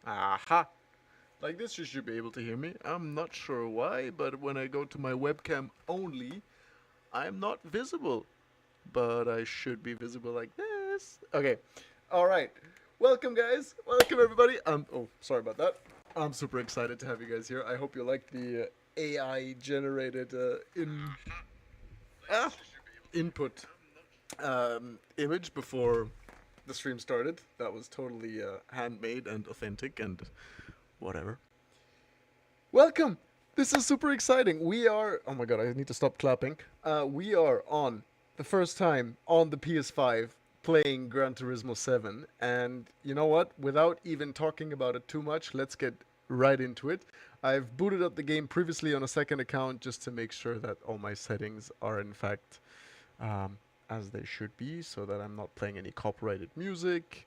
Aha! Like this you should be able to hear me. I'm not sure why, but when I go to my webcam only, I'm not visible. But I should be visible like this. Okay. Alright. Welcome guys. Welcome everybody. Oh, sorry about that. I'm super excited to have you guys here. I hope you like the AI generated ah, input image before the stream started. That was totally handmade and authentic and whatever. Welcome! This is super exciting. We are. Oh my god, I need to stop clapping. We are on the first time on the PS5 playing Gran Turismo 7. And you know what? Without even talking about it too much, let's get right into it. I've booted up the game previously on a second account just to make sure that all my settings are in fact um, as they should be, so that I'm not playing any copyrighted music,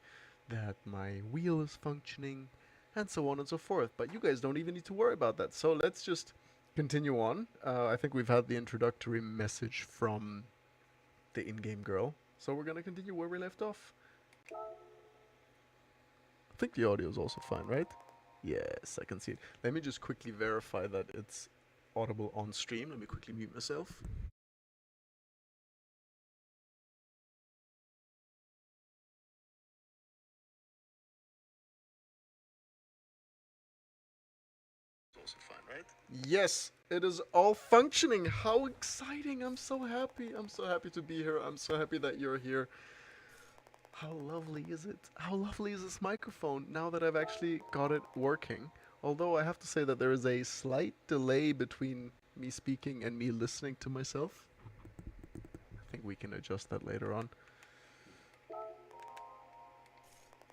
that my wheel is functioning, and so on and so forth. But you guys don't even need to worry about that. So let's just continue on. I think we've had the introductory message from the in-game girl, so we're gonna continue where we left off. I think the audio is also fine, right? Yes, I can see it. Let me just quickly verify that it's audible on stream. Let me quickly mute myself. Also fine, right? Yes, it is all functioning. How exciting! I'm so happy. I'm so happy to be here. I'm so happy that you're here. How lovely is it? How lovely is this microphone now that I've actually got it working? Although I have to say that there is a slight delay between me speaking and me listening to myself. I think we can adjust that later on.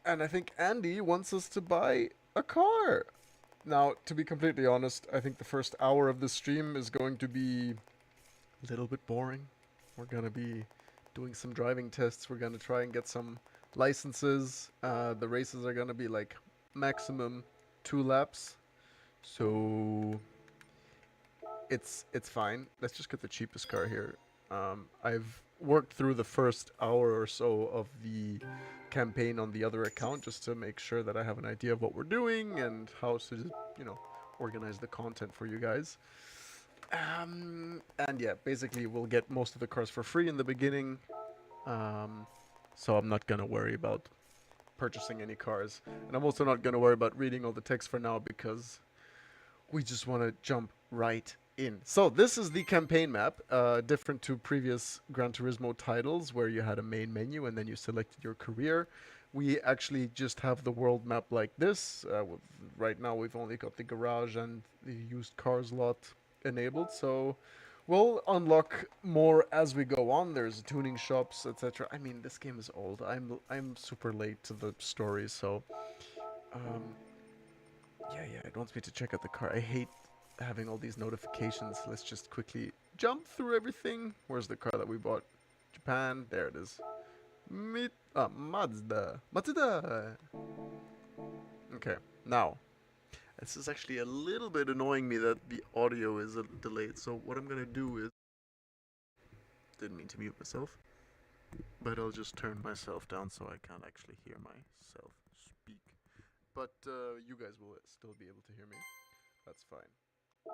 And I think Andy wants us to buy a car. Now, to be completely honest, I think the first hour of the stream is going to be a little bit boring. We're gonna be doing some driving tests. We're gonna try and get some licenses. The races are gonna be like maximum 2 laps, so it's fine. Let's just get the cheapest car here. I've worked through the first hour or so of the campaign on the other account just to make sure that I have an idea of what we're doing and how to, you know, organize the content for you guys. And yeah, basically we'll get most of the cars for free in the beginning. Um, so I'm not gonna worry about purchasing any cars. And I'm also not gonna worry about reading all the text for now because we just want to jump right in. So this is the campaign map, different to previous Gran Turismo titles where you had a main menu and then you selected your career. We actually just have the world map like this. Right now we've only got the garage and the used cars lot enabled, so we'll unlock more as we go on. There's tuning shops, etc. I mean, this game is old. I'm super late to the story, so um, yeah, it wants me to check out the car. I hate having all these notifications. Let's just quickly jump through everything. Where's the car that we bought? Japan. There it is. Mazda. Mazda. Okay, now. This is actually a little bit annoying me that the audio is delayed. So what I'm gonna do is... Didn't mean to mute myself. But I'll just turn myself down so I can't actually hear myself speak. But you guys will still be able to hear me. That's fine.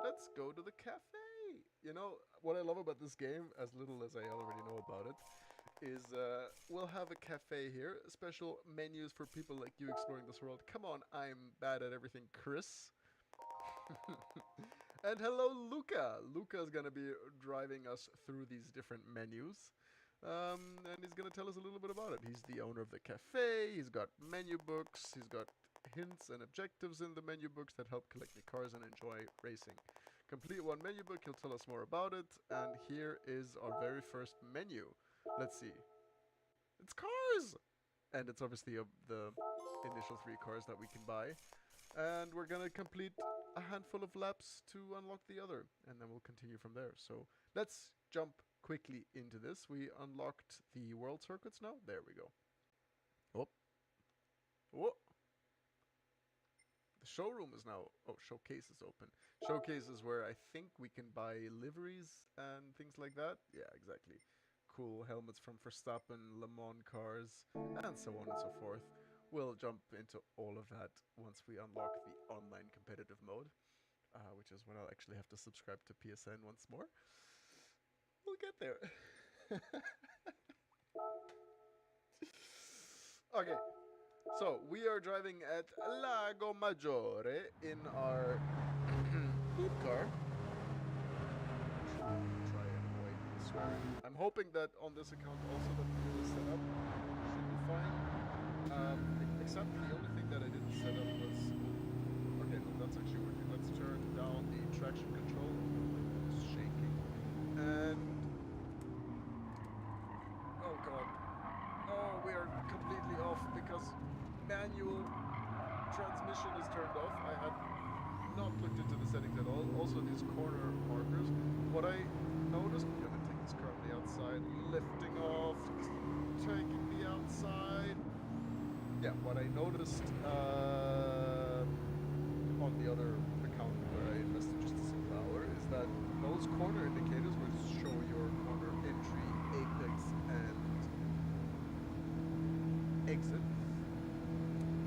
Let's go to the cafe. You know, what I love about this game, as little as I already know about it, is we'll have a cafe here. Special menus for people like you exploring this world. Come on, I'm bad at everything, Chris. And hello, Luca. Luca is going to be driving us through these different menus. And he's going to tell us a little bit about it. He's the owner of the cafe. He's got menu books. He's got hints and objectives in the menu books that help collect the cars and enjoy racing. Complete one menu book, he'll tell us more about it. And here is our very first menu. Let's see. It's cars! And it's obviously the initial 3 cars that we can buy. And we're gonna complete a handful of laps to unlock the other. And then we'll continue from there. So let's jump quickly into this. We unlocked the world circuits now. There we go. Oh. Oh. The showroom is now... Oh, showcase is open. Showcase is where I think we can buy liveries and things like that. Yeah, exactly. Cool helmets from Verstappen, Le Mans cars, and so on and so forth. we'll jump into all of that once we unlock the online competitive mode, which is when I'll actually have to subscribe to PSN once more. We'll get there. Okay, so we are driving at Lago Maggiore in our food car. Try and avoid swearing. I'm hoping that on this account also the fuel is set up. Should be fine. Except the only thing that I didn't set up was... Okay, no, that's actually working. Let's turn down the traction control. It's shaking. And... Oh god. Oh, we are completely off because manual transmission is turned off. I had not looked into the settings at all. Also these corner markers. What I noticed, I'm gonna take this car on the outside, lifting off, taking the outside. Yeah, what I noticed on the other account where I invested just a single hour is that those corner indicators will show your corner entry, apex, and exit.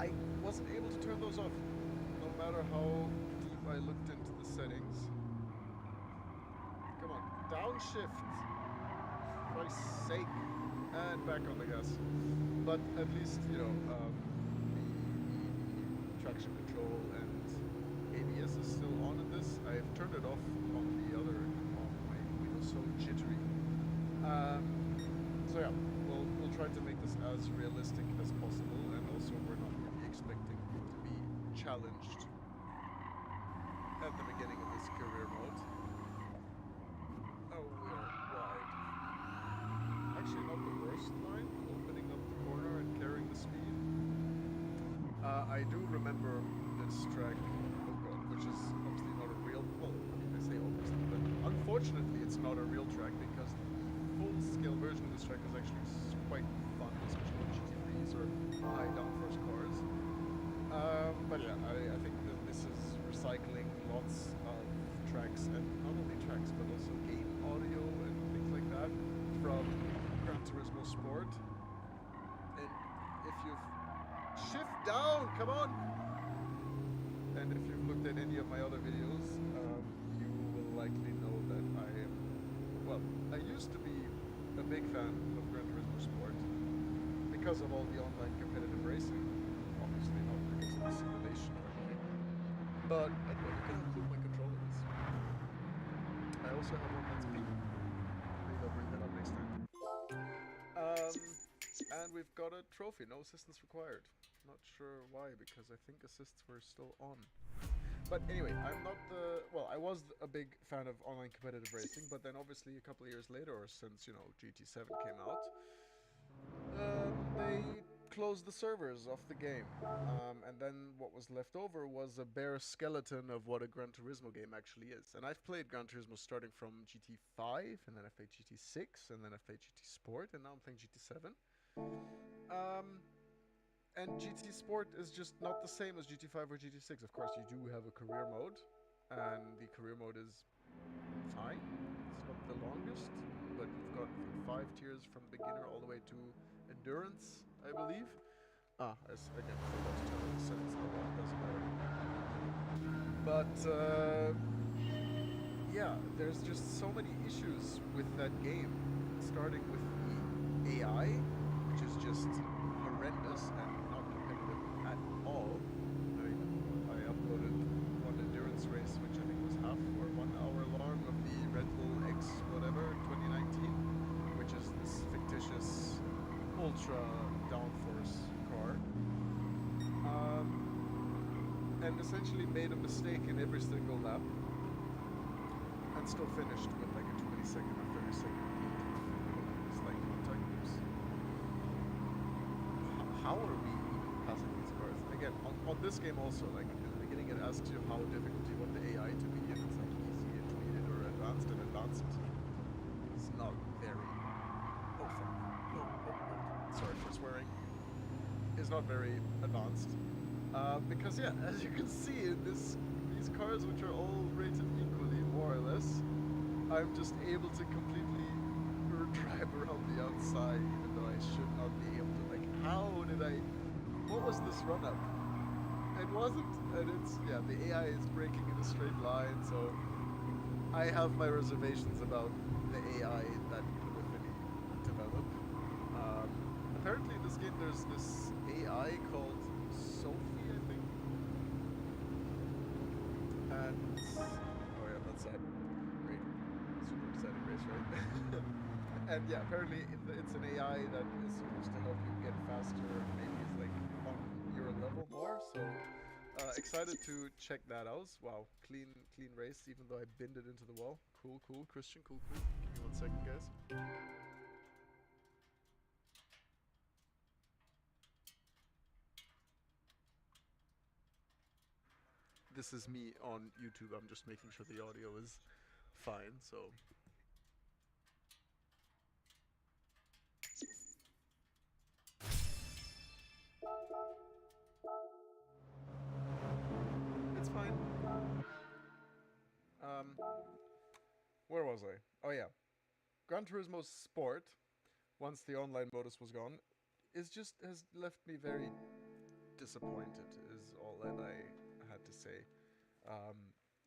I wasn't able to turn those off, no matter how deep I looked into the settings. Come on, downshift, for Christ's sake, and back on the gas. But at least, you know, the traction control and ABS is still on in this. I've turned it off on the other, on my Windows, so jittery. So yeah, we'll try to make this as realistic as possible, and also we're not really expecting to be challenged at the beginning of this career mode. Oh, we are wide. Actually, not the worst line, opening up the corner and carrying the speed. I do remember this track, oh god, which is obviously not a real, well, I mean, I say obviously, but unfortunately it's not a real track because full-scale version of this track is actually quite fun, especially on GT3s or high downforce cars. But yeah, I think that this is recycling lots of tracks, and not only tracks, but also game audio and things like that from Gran Turismo Sport. And if you've... Shift down! Come on! And if you've looked at any of my other videos, you will likely know that I am... Well, I used to be a big fan of Gran Turismo Sport because of all the online competitive racing. Obviously not because of the simulation or anything. But anyway, look at how cool my controller is. I also have one that's pink. Maybe I'll bring that up next time. And we've got a trophy, no assistance required. Not sure why, because I think assists were still on. But anyway, I'm not the... Well, I was a big fan of online competitive racing, but then obviously a couple of years later, or since, you know, GT7 came out, they closed the servers of the game. And then what was left over was a bare skeleton of what a Gran Turismo game actually is. And I've played Gran Turismo starting from GT5, and then I've played GT6, and then I've played GT Sport, and now I'm playing GT7. And GT Sport is just not the same as GT5 or GT6. Of course, you do have a career mode, and the career mode is fine. It's not the longest, but you've got, I think, 5 tiers from beginner all the way to endurance, I believe. Again, I forgot to tell you the settings. Oh well, it doesn't matter. But, yeah, there's just so many issues with that game, starting with the AI, which is just horrendous and not competitive at all. I uploaded one endurance race, which I think was half or 1 hour long, of the Red Bull X whatever 2019, which is this fictitious ultra downforce car, and essentially made a mistake in every single lap, and still finished with like a 20-second or 30-second lead. It's like contact loops. How are we passing these cars? Again, on this game also, like in the beginning it asks you how difficult you want the AI to be, and it's like easy, intermediate, or advanced, and advanced is not very... Oh fuck. Oh. Sorry for swearing. Is not very advanced. Because yeah, as you can see in these cars, which are all rated equally, more or less, I'm just able to completely drive around the outside, even though I should not be able to. Like, how did I what was this run up? It wasn't, and it's the AI is braking in a straight line, so I have my reservations about the AI that Polyphony developed. Apparently, in this game, there's this AI called Sophie, I think, and oh yeah, that's that great, super exciting race, right? And yeah, apparently it's an AI that is supposed to help you get faster. Maybe it's like on your level more. So excited to check that out. Wow, clean race, even though I binned it into the wall. Cool, Christian, cool. Give me 1 second, guys. This is me on YouTube. I'm just making sure the audio is fine. So. It's fine. Where was I? Oh yeah. Gran Turismo Sport, once the online modus was gone, has left me very disappointed, is all that I had to say.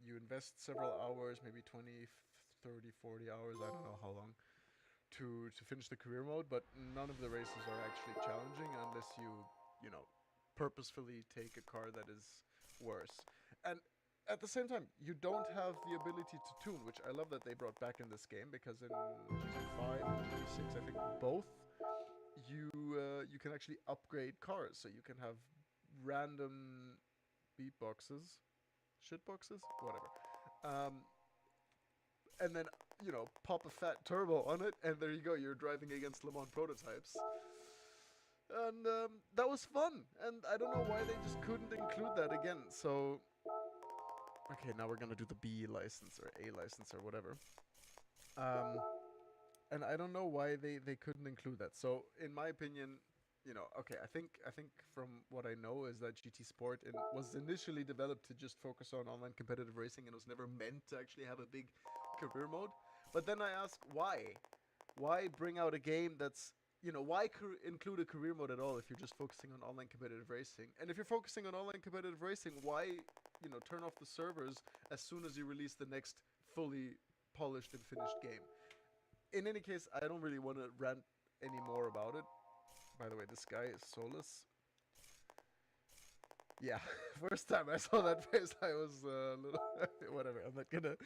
You invest several hours, maybe 20, 30, 40 hours, I don't know how long, to finish the career mode, but none of the races are actually challenging unless you know, purposefully take a car that is worse. And at the same time, you don't have the ability to tune, which I love that they brought back in this game, because in GT5 and GT6, I think both, you can actually upgrade cars, so you can have random beatboxes, shitboxes, whatever. And then, pop a fat turbo on it, and there you go, you're driving against Le Mans prototypes. And that was fun, and I don't know why they just couldn't include that again, so. Okay, now we're gonna do the B license, or A license, or whatever. And I don't know why they couldn't include that. So, in my opinion, okay, I think from what I know is that GT Sport was initially developed to just focus on online competitive racing, and it was never meant to actually have a big career mode. But then I ask, why? Why bring out a game that's, why include a career mode at all if you're just focusing on online competitive racing? And if you're focusing on online competitive racing, why, turn off the servers as soon as you release the next fully polished and finished game? In any case, I don't really want to rant any more about it. By the way, this guy is soulless. Yeah, first time I saw that face, I was a little... whatever, I'm not gonna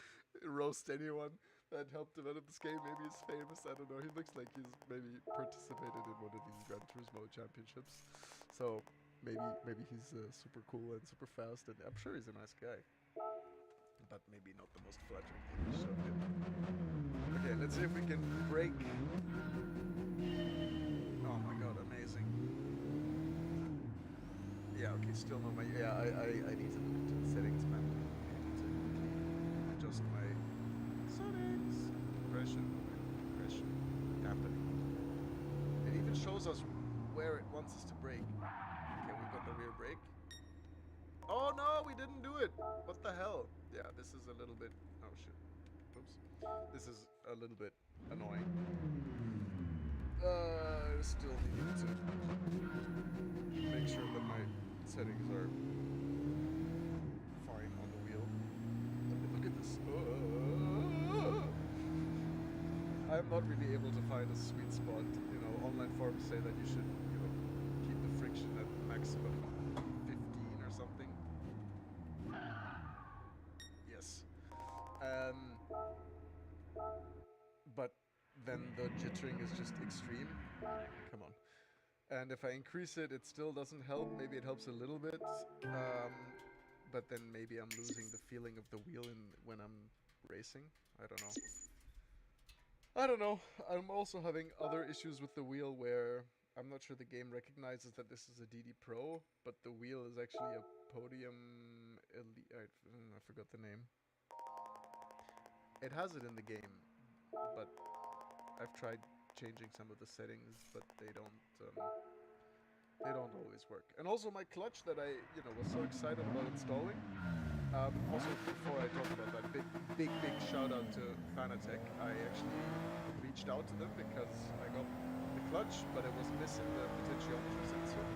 roast anyone that helped develop this game. Maybe he's famous, I don't know. He looks like he's maybe participated in one of these Gran Turismo championships. So, maybe he's super cool and super fast, and I'm sure he's a nice guy. But maybe not the most flattering image of him. Okay, let's see if we can break. Oh my god, amazing. Yeah, okay, still not my... Yeah, I need to look into the settings, man. I need to quickly adjust my settings. Compression, dampening. It even shows us where it wants us to brake. Okay, we've got the rear brake. Oh no, we didn't do it! What the hell? Yeah, this is a little bit... Oh shit. Oops. This is a little bit annoying. I still need to make sure that my settings are fine on the wheel. Let me look at this. I'm not really able to find a sweet spot. Online forums say that you should, keep the friction at maximum 15 or something. Yes. But then the jittering is just extreme. Come on. And if I increase it, it still doesn't help. Maybe it helps a little bit. But then maybe I'm losing the feeling of the wheel when I'm racing. I don't know. I'm also having other issues with the wheel where I'm not sure the game recognizes that this is a DD Pro, but the wheel is actually a Podium Elite. I forgot the name. It has it in the game, but I've tried changing some of the settings, but they don't always work. And also my clutch that I, was so excited about installing. Also, before I talk about that, big shout out to Fanatec. I actually reached out to them because I got the clutch, but it was missing the potentiometer sensor.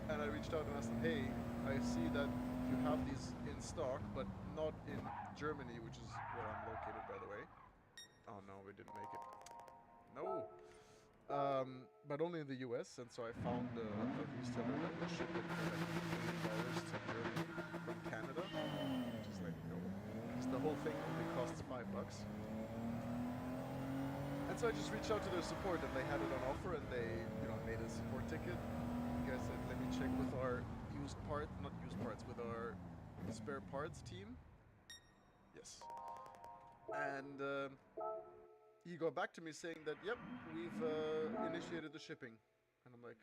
And I reached out and asked them, hey, I see that you have these in stock, but not in Germany, which is where I'm located, by the way. Oh no, we didn't make it. No. But only in the US, and so I found a retailer that will ship it for like $30 to Germany from Canada, which is like, no. Because the whole thing only costs $5. And so I just reached out to their support, and they had it on offer, and they, made a support ticket. The guy said, let me check with our with our spare parts team. Yes. And he got back to me saying that, yep, we've initiated the shipping. And I'm like,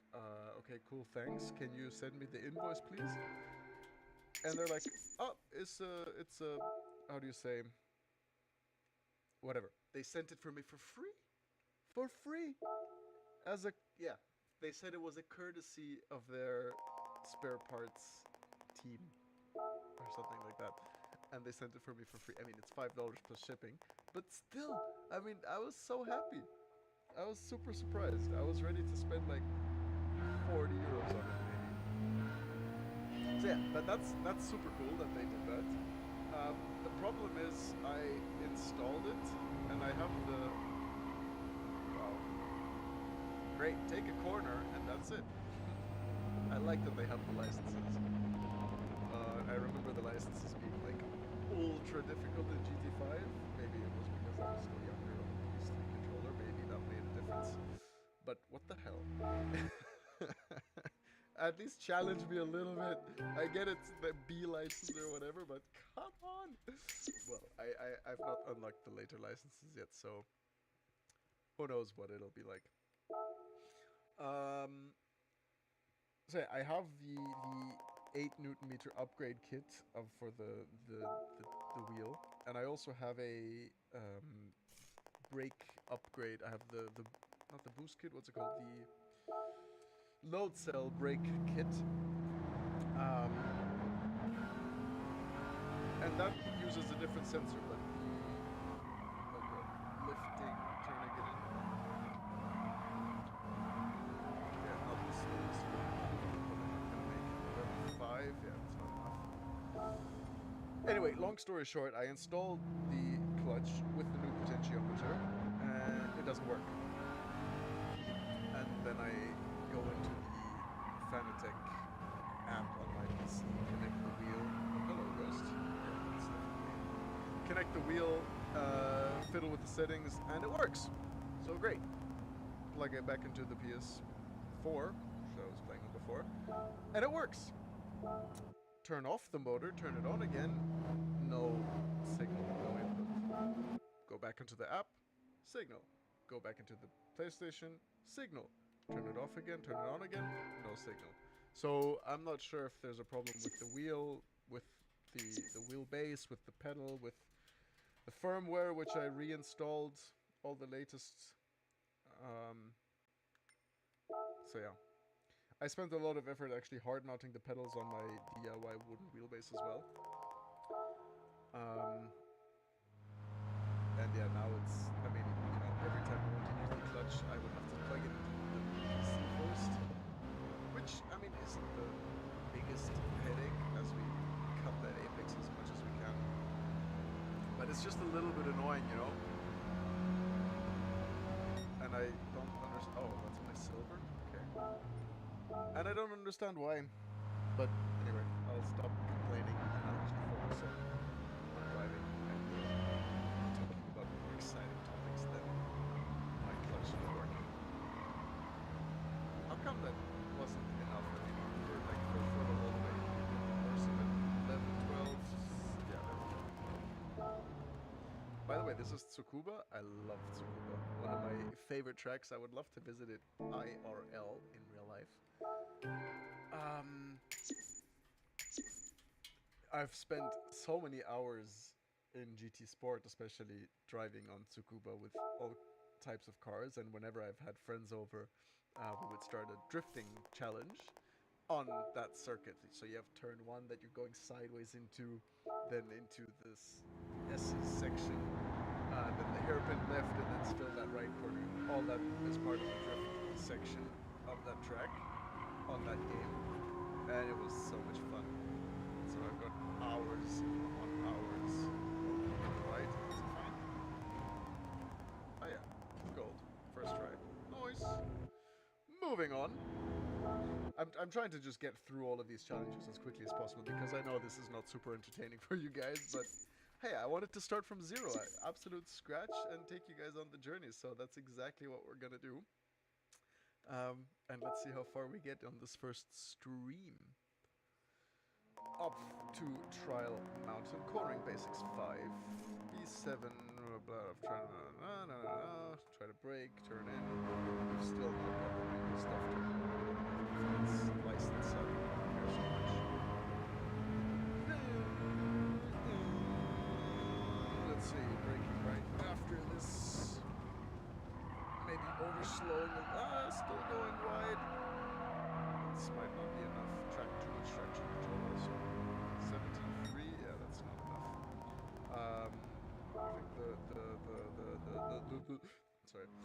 okay, cool, thanks. Can you send me the invoice, please? And they're like, oh, it's a, how do you say, whatever. They sent it for me for free. For free. Yeah, they said it was a courtesy of their spare parts team or something like that. And they sent it for me for free. I mean, it's $5 plus shipping, but still, I mean, I was so happy. I was super surprised. I was ready to spend like 40 euros on it, maybe. So yeah, but that's super cool that they did that. The problem is I installed it, and I have the, wow, great, take a corner, and that's it. I like that they have the licenses. I remember the licenses being like ultra difficult in GT5. Maybe it was because I was still younger on the PS3 controller. Maybe that made a difference. But what the hell? At least challenge me a little bit. I get it's the B license or whatever, but come on. Well, I've not unlocked the later licenses yet, so who knows what it'll be like. So yeah, I have the 8 Nm upgrade kit for the wheel, and I also have a brake upgrade. I have the not the boost kit. What's it called? The load cell brake kit, and that uses a different sensor, but the lifting, turning it in. Yeah, not the slowest one. Five, yeah, that's not enough. Anyway, long story short, I installed the clutch with the new potentiometer, and it doesn't work. And then I go into the Fanatec app on my PC, connect the wheel. Oh, hello, Ghost. Yeah, that's definitely. Connect the wheel, fiddle with the settings, and it works. So great. Plug it back into the PS4, which I was playing on before, and it works. Turn off the motor, turn it on again, no signal, no input. Go back into the app, signal. Go back into the PlayStation, signal. Turn it off again, turn it on again, no signal. So I'm not sure if there's a problem with the wheel, with the wheelbase, with the pedal, with the firmware, which I reinstalled all the latest. So yeah. I spent a lot of effort actually hard mounting the pedals on my DIY wooden wheelbase as well. And yeah, now it's, I mean, every time I want to use the clutch, I would have to plug it into the PC first. Which, I mean, isn't the biggest headache as we cut that apex as much as we can. But it's just a little bit annoying, And I don't understand, oh, that's my silver? Okay. And I don't understand why. But anyway, I'll stop complaining and I'll actually focus on driving and talking about more exciting topics than my clutch not working. How come that wasn't enough anymore for the whole way? Or something 11, 12? Yeah, there we go. By the way, this is Tsukuba. I love Tsukuba. One of my favorite tracks. I would love to visit it IRL in real life. I've spent so many hours in GT Sport, especially driving on Tsukuba with all types of cars, and whenever I've had friends over, we would start a drifting challenge on that circuit. So you have turn 1 that you're going sideways into, then into this S section, then the hairpin left, and then still that right corner. All that is part of the drift section of that track on that game. and it was so much fun. So I've got hours on hours. Right? Is it fine? Oh yeah, gold. First try. Nice. Moving on. I'm trying to just get through all of these challenges as quickly as possible because I know this is not super entertaining for you guys, but hey, I wanted to start from zero, absolute scratch, and take you guys on the journey, so that's exactly what we're gonna do. And let's see how far we get on this first stream. Up to Trial Mountain, cornering basics 5, B7, blah, blah, try to brake, turn in. We've still not got the manual stuff to it's license, so I don't care so much. Let's see, braking right after this. Maybe overslowing, still going wide. This might not be enough. Too much traction control also. 17.3, yeah, that's not enough. I think the sorry, the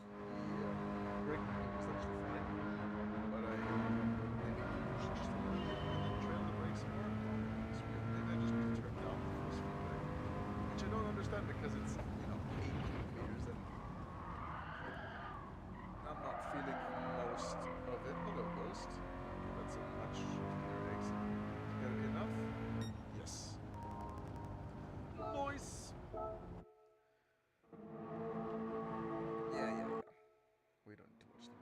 brake movement was actually fine, but I maybe should just trail the brakes more. Maybe I just need to turn down the force feedback, which I don't understand because it's 8 kilometers and I'm not feeling most of it. Hello, Ghost. That's a much clearer exit. Gonna be enough? Yes. Nice! Yeah. We don't need to watch them.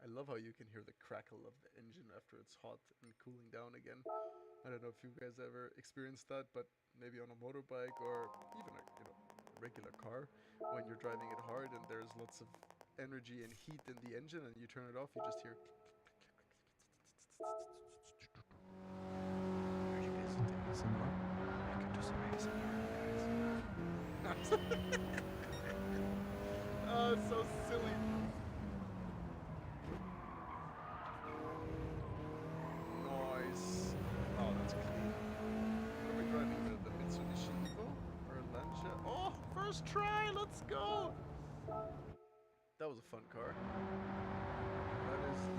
I love how you can hear the crackle of the engine after it's hot and cooling down again. I don't know if you guys ever experienced that, but maybe on a motorbike or even a regular car, when you're driving it hard and there's lots of energy and heat in the engine and you turn it off, you just hear are you guys into ASMR? I could do some ASMR, guys. Oh, it's so silly. Nice. Oh, that's clean. What are we driving? The Mitsubishi Evo? Or Lancia? Oh, first try! Let's go! That was a fun car. That is the...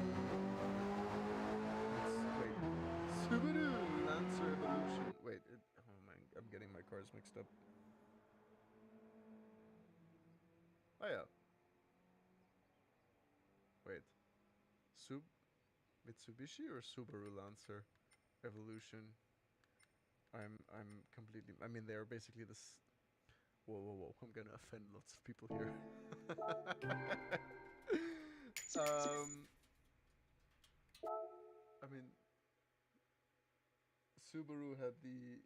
Subaru Lancer Evolution. Wait, oh man, I'm getting my cars mixed up. Oh yeah. Wait. Mitsubishi or Subaru Lancer Evolution? I'm completely... I mean, they're basically this... Whoa. I'm gonna offend lots of people here. I mean, Subaru had the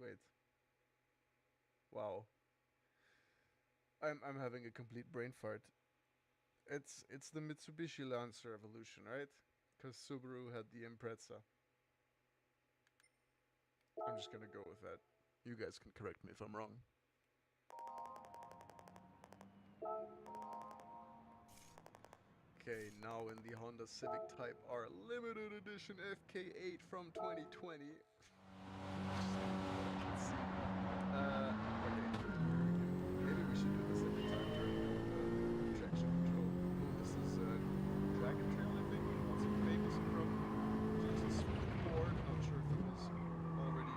wait. Wow. I'm having a complete brain fart. It's the Mitsubishi Lancer Evolution, right? Because Subaru had the Impreza. I'm just gonna go with that. You guys can correct me if I'm wrong. Okay, now in the Honda Civic Type R Limited Edition FK8 from 2020. Let's see. Okay. Maybe we should do this every time during the traction control. Oh, this is Dragon Trail, I think. That's famous from Jesus Ford. Not sure if it was already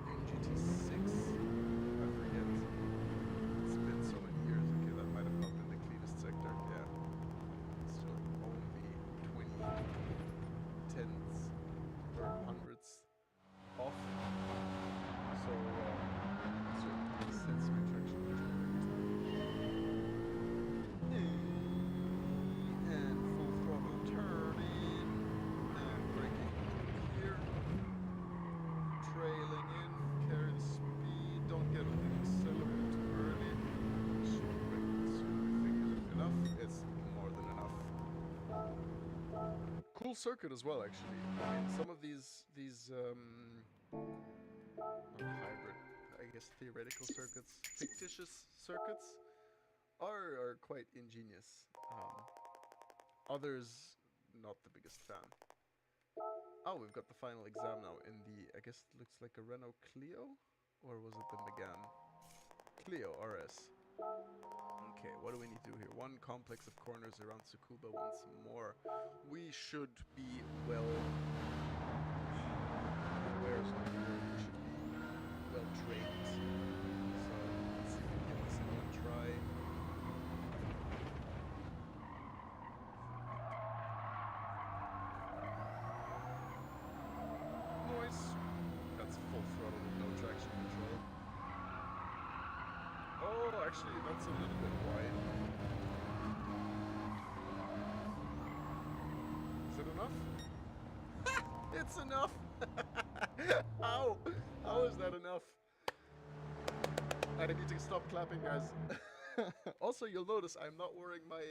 in GT6. I forget. It's been so many years. Okay, that might have not been the cleanest sector. Yeah. Still only 20 tenths or hundredths off. So, sets my traction control every time. And full throttle turning. And braking here. Trailing in, carry the speed. Don't get on the accelerator too early. Should brake fingers enough. It's more than enough. Cool circuit as well, actually. I mean, some of these hybrid, I guess, theoretical circuits, fictitious circuits, are quite ingenious. Others, not the biggest fan. Oh, we've got the final exam now in the, I guess it looks like a Renault Clio? Or was it the Megane? Clio RS. Okay, what do we need to do here? One complex of corners around Tsukuba once more. We should be well... Where's my word? We should be well trained. So, let's see if we can give this another try. Noise! That's full throttle with no traction control. Oh, actually, that's a little bit wide. Is it enough? It's enough! How? How is that enough? I need to stop clapping, guys. Also, you'll notice I'm not wearing my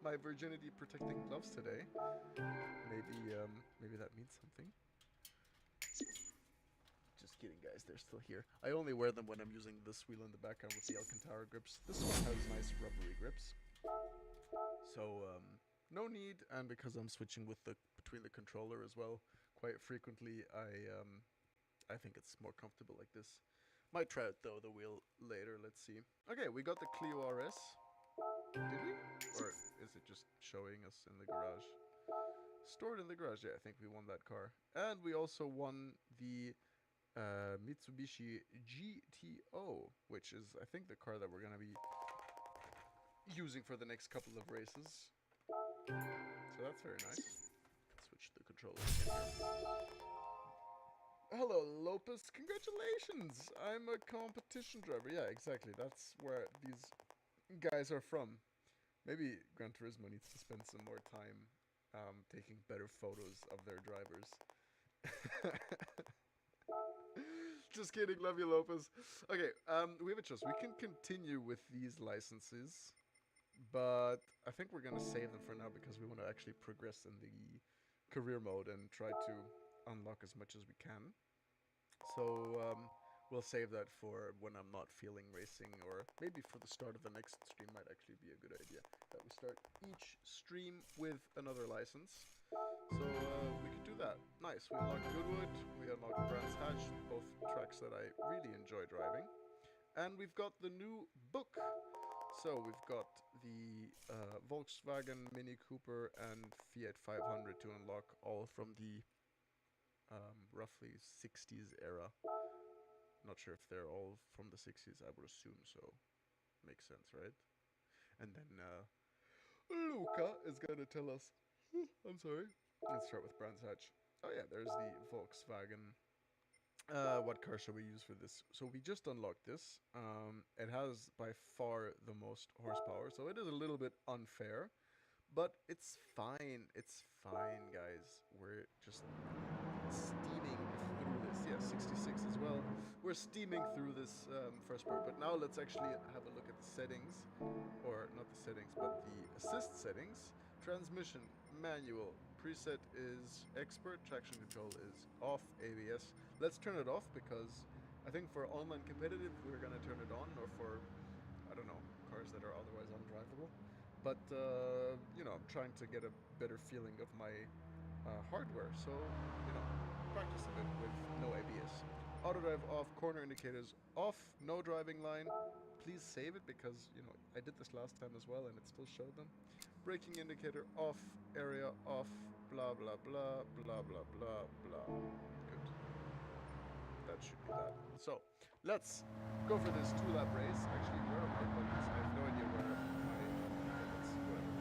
my virginity protecting gloves today. Maybe that means something. Just kidding, guys. They're still here. I only wear them when I'm using this wheel in the background with the Alcantara grips. This one has nice rubbery grips. So, no need. And because I'm switching with between the controller as well quite frequently, I think it's more comfortable like this. Might try out, though, the wheel later. Let's see. Okay, we got the Clio RS. Did we? Or is it just showing us in the garage? Stored in the garage. Yeah, I think we won that car. And we also won the Mitsubishi GTO, which is, I think, the car that we're going to be using for the next couple of races. So that's very nice. Switch the controller again here. Hello, Lopez. Congratulations! I'm a competition driver. Yeah, exactly. That's where these guys are from. Maybe Gran Turismo needs to spend some more time taking better photos of their drivers. Just kidding, love you, Lopez. Okay, we have a choice. We can continue with these licenses, but I think we're going to save them for now because we want to actually progress in the career mode and try to unlock as much as we can. So we'll save that for when I'm not feeling racing, or maybe for the start of the next stream might actually be a good idea that we start each stream with another license. So we could do that. Nice. We unlocked Goodwood, we unlocked Brands Hatch, both tracks that I really enjoy driving. And we've got the new book. So we've got the Volkswagen, Mini Cooper, and Fiat 500 to unlock, all from the roughly 60s era. Not sure if they're all from the 60s, I would assume so. Makes sense, right? And then Luca is going to tell us... I'm sorry. Let's start with Brands Hatch. Oh yeah, there's the Volkswagen. What car shall we use for this? So we just unlocked this. It has by far the most horsepower, so it is a little bit unfair. But it's fine. It's fine, guys. We're just steaming through this. Yeah, 66 as well. We're steaming through this first part. But now let's actually have a look at the settings. Or not the settings, but the assist settings. Transmission, manual. Preset is expert. Traction control is off. ABS. Let's turn it off because I think for online competitive we're going to turn it on. Or for, I don't know, cars that are otherwise undrivable. But, you know, I'm trying to get a better feeling of my hardware. So, you know, practice a bit with no ABS. Auto drive off, corner indicators off, no driving line. Please save it because, you know, I did this last time as well and it still showed them. Braking indicator off, area off, blah, blah, blah, blah, blah, blah, blah. Good. That should be that. So, let's go for this 2-lap race. Actually, where are my buttons? I have no idea where my buttons, whatever.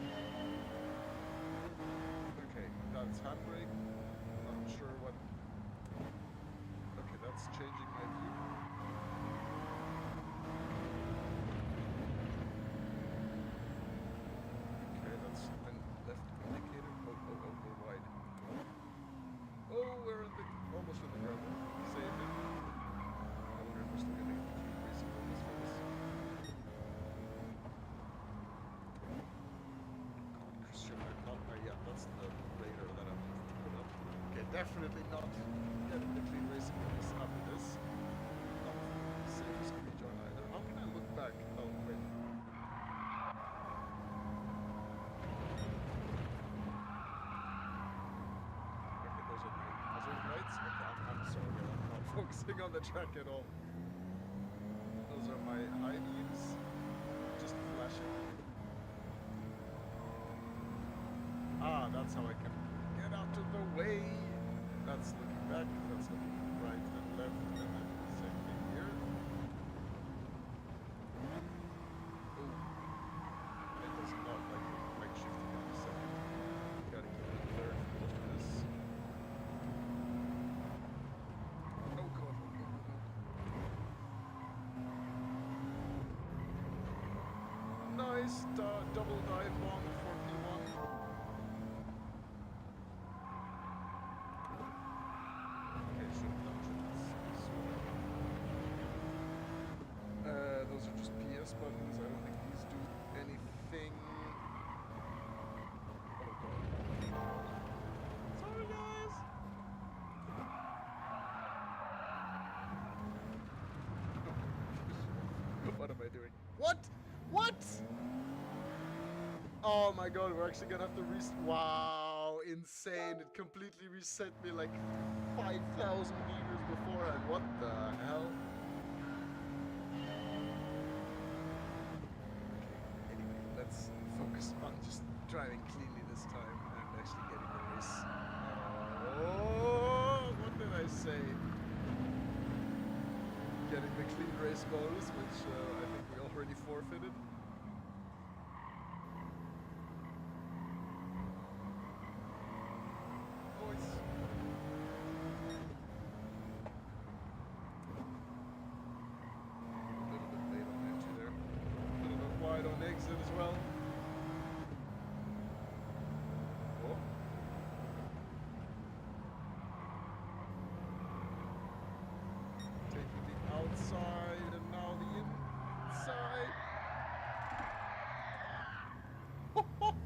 Okay, that's handbrake. Not sure what... Okay, that's changing my view. Okay, that's an left indicator. Oh, wide. Oh, we're in the, almost in the gravel. Save it. I wonder if we're still getting racing bonus for this. Come on, Christian, I'm not... yeah, that's the radar that I'm going to put up. Okay, definitely not getting the clean racing bonus after this. Not the safest rejoin either. How can I look back? Oh, wait. Okay, those are lights. Okay, I'm sorry, I'm not focusing on the track at all. my high beams just flashing. Ah, that's how I can get out of the way. That's looking back, that's looking right and left, and then the same thing here. Oh, it does not like it. Like shifting in a second. Gotta keep it third for most of this. Oh god, oh god, oh god. Nice double dive bomb for P1. Those are just PS buttons. I don't think these do anything. Oh god. Sorry guys! What am I doing? What? What? Oh my god, we're actually gonna have to reset. Wow, insane. It completely reset me like 5,000 meters beforehand. What the hell? Let's focus on just driving cleanly this time and actually getting the race. Oh, what did I say? Getting the clean race bonus, which I think we already forfeited. Boys. A little bit late on entry there. A little bit wide on exit as well. Oh. Taking the outside and now the inside.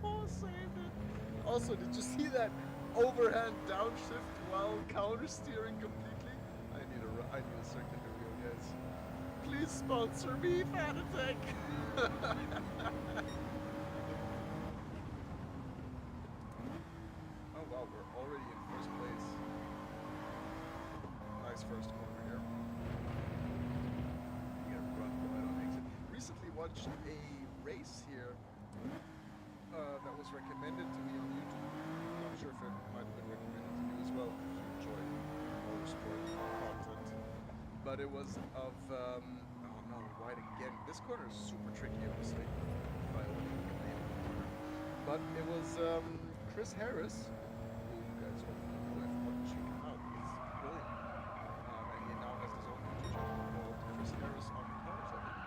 Oh, saved it. Also, did you see that overhand downshift while counter steering completely? I need a circular wheel, guys. Please sponsor me, Fanatec! Oh wow, we're already in first place. Nice first corner here. You get run right on exit. Recently watched a race here that was recommended to me on YouTube. I'm not sure if it might have been recommended to you as well if you enjoy motorsport content. But it was of oh no, wide again. This corner is super tricky, obviously. If I only look at the name of the corner. But it was Chris Harris, who you guys hopefully know if not, check him out. He's brilliant. And he now has his own YouTube channel called Chris Harris on Cars, I believe.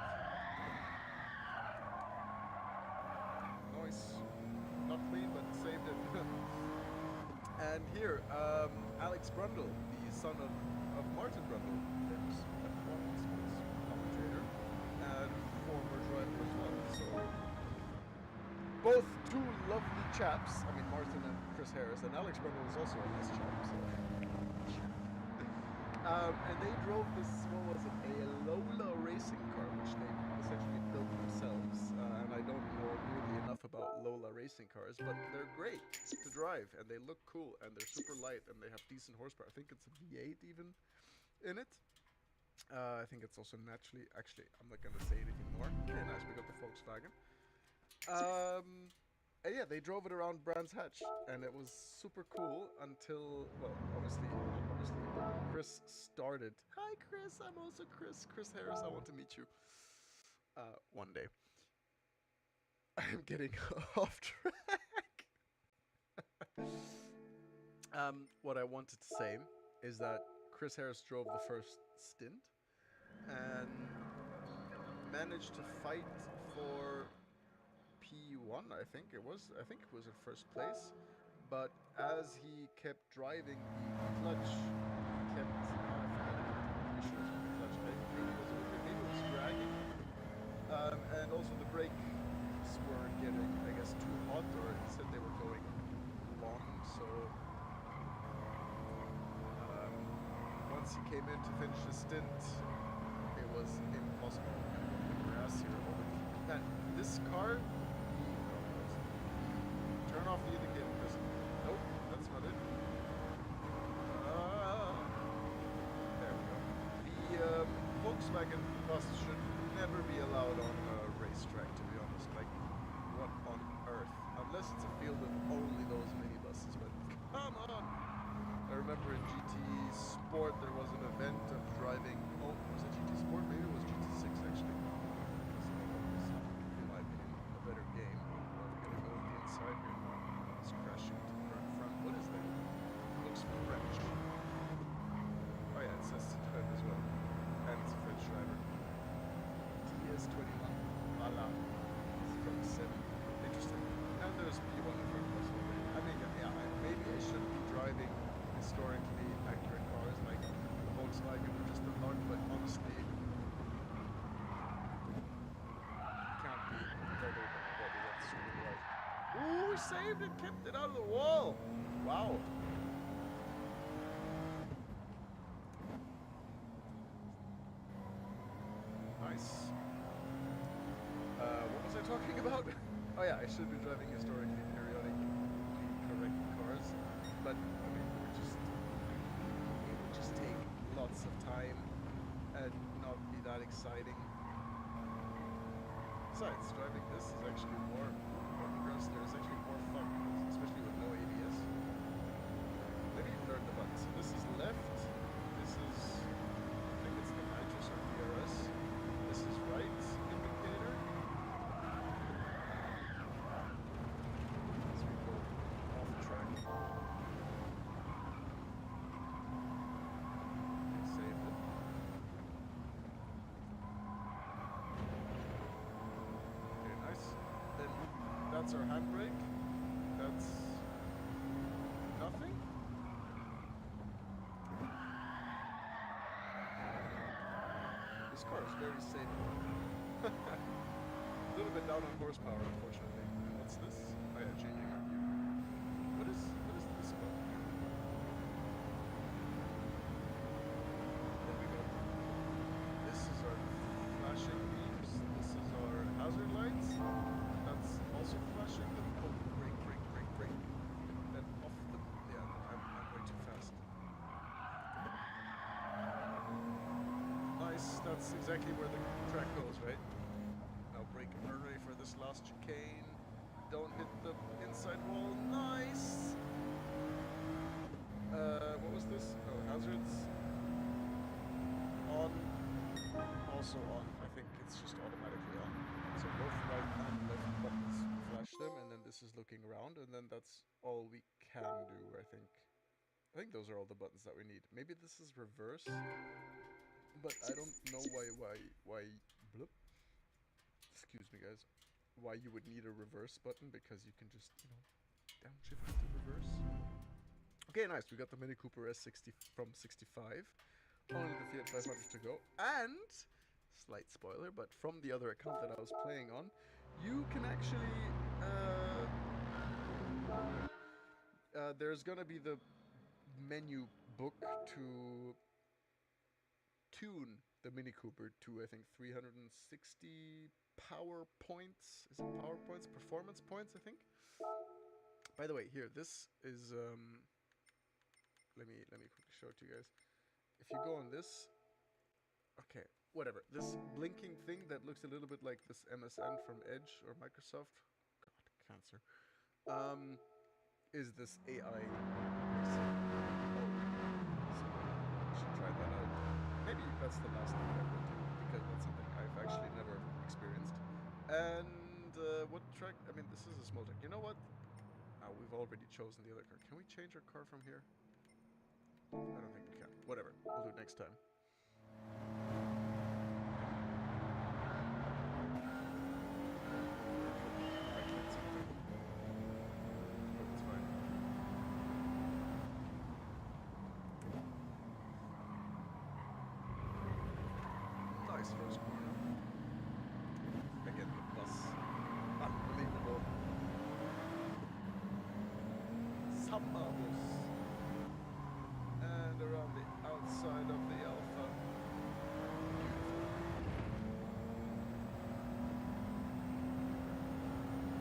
Nice. Not clean, but saved it. And here, Alex Brundle, the son of Martin Brundle, famous F1 sports commentator, and former driver as well. So, both two lovely chaps. I mean, Martin and Chris Harris, and Alex Brundle is also a nice chap. So. And they drove this, what was it, a Lola racing car, which they essentially built themselves. And I don't know really enough about Lola racing cars, but they're great to drive, and they look cool, and they're super light, and they have decent horsepower. I think it's a V8 even in it. I think it's also naturally, actually, I'm not going to say anything more. Okay, nice, we got the Volkswagen. And yeah, they drove it around Brands Hatch, and it was super cool until, well, obviously, when Chris started. Hi, Chris. I'm also Chris. Chris Harris. I want to meet you one day. I'm getting off track. What I wanted to say is that Chris Harris drove the first stint and managed to fight for P1, I think it was in first place, but as he kept driving, the clutch kept, maybe it was dragging, and also the brakes were getting, I guess, too hot, or it said they were going long, so once he came in to finish his stint, it was impossible to get on the grass here. Man, this car. Turn off the indicator, Chris. Nope, that's not it. There we go. The Volkswagen bus should never Sport, there was an event of driving. Oh, was it GT Sport? Maybe it was GT6 actually. This was, in my opinion, a better game. Well, we're gonna go on the inside here now. It's crashing to the front. What is that? It looks French. Oh yeah, it says Citroën as well. And it's a French driver. TS21. Voila. It's from 7. Interesting. And there's P1 in front of us already. I mean, yeah, maybe I shouldn't be driving historically accurate cars like the Volkswagen or just the Lord, but honestly, can't be bothered anybody. That's really right. Ooh, we saved it, kept it out of the wall. Wow. Nice. What was I talking about? Oh yeah, I should be driving historically periodically correct cars, but I mean, it would just take lots of time and not be that exciting. Besides, driving this is actually more there is actually more fun, especially with no ABS. Maybe you learn the buttons. So this is left. This is, I think it's the nitrous or DRS. This is right indicator. As we go off track. Save it. Okay, nice. Then that's our handbrake. That's nothing. This car is very safe. A little bit down on horsepower, unfortunately. And what's this? Oh yeah, changing our view. What is this button? There we go. This is our flashing beams. This is our hazard lights. That's also flashing. Oh, brake. Then off the. Yeah, I'm way too fast. Nice. That's exactly where the track goes, right? Now brake early for this last chicane. Don't hit the inside wall. Nice. What was this? Oh, hazards. On. Also on. I think it's just automatically on. So both right and left buttons flash them, and then this is looking around, and then that's all we can do, I think. I think those are all the buttons that we need. Maybe this is reverse, but I don't know why bloop. Excuse me, guys. Why you would need a reverse button, because you can just, downshift it to reverse. Okay, nice. We got the Mini Cooper S60 from 65. Only the Fiat 500 to go. And, slight spoiler, but from the other account that I was playing on, you can actually, there's gonna be the menu book to tune the Mini Cooper to, I think, 360 power points. Is it power points? Performance points, I think. By the way, here, this is, let me quickly show it to you guys. If you go on this, okay, whatever. This blinking thing that looks a little bit like this MSN from Edge or Microsoft, God, cancer, is this AI. So I should try that out. Maybe that's the last thing I will do, because that's something I've actually never experienced. And what track? I mean, this is a small track. You know what? We've already chosen the other car. Can we change our car from here? I don't think we can. Whatever. We'll do it next time. That's fine. Nice first corner. Again, the bus. Unbelievable. Samba bus. And around the outside of the Alpha.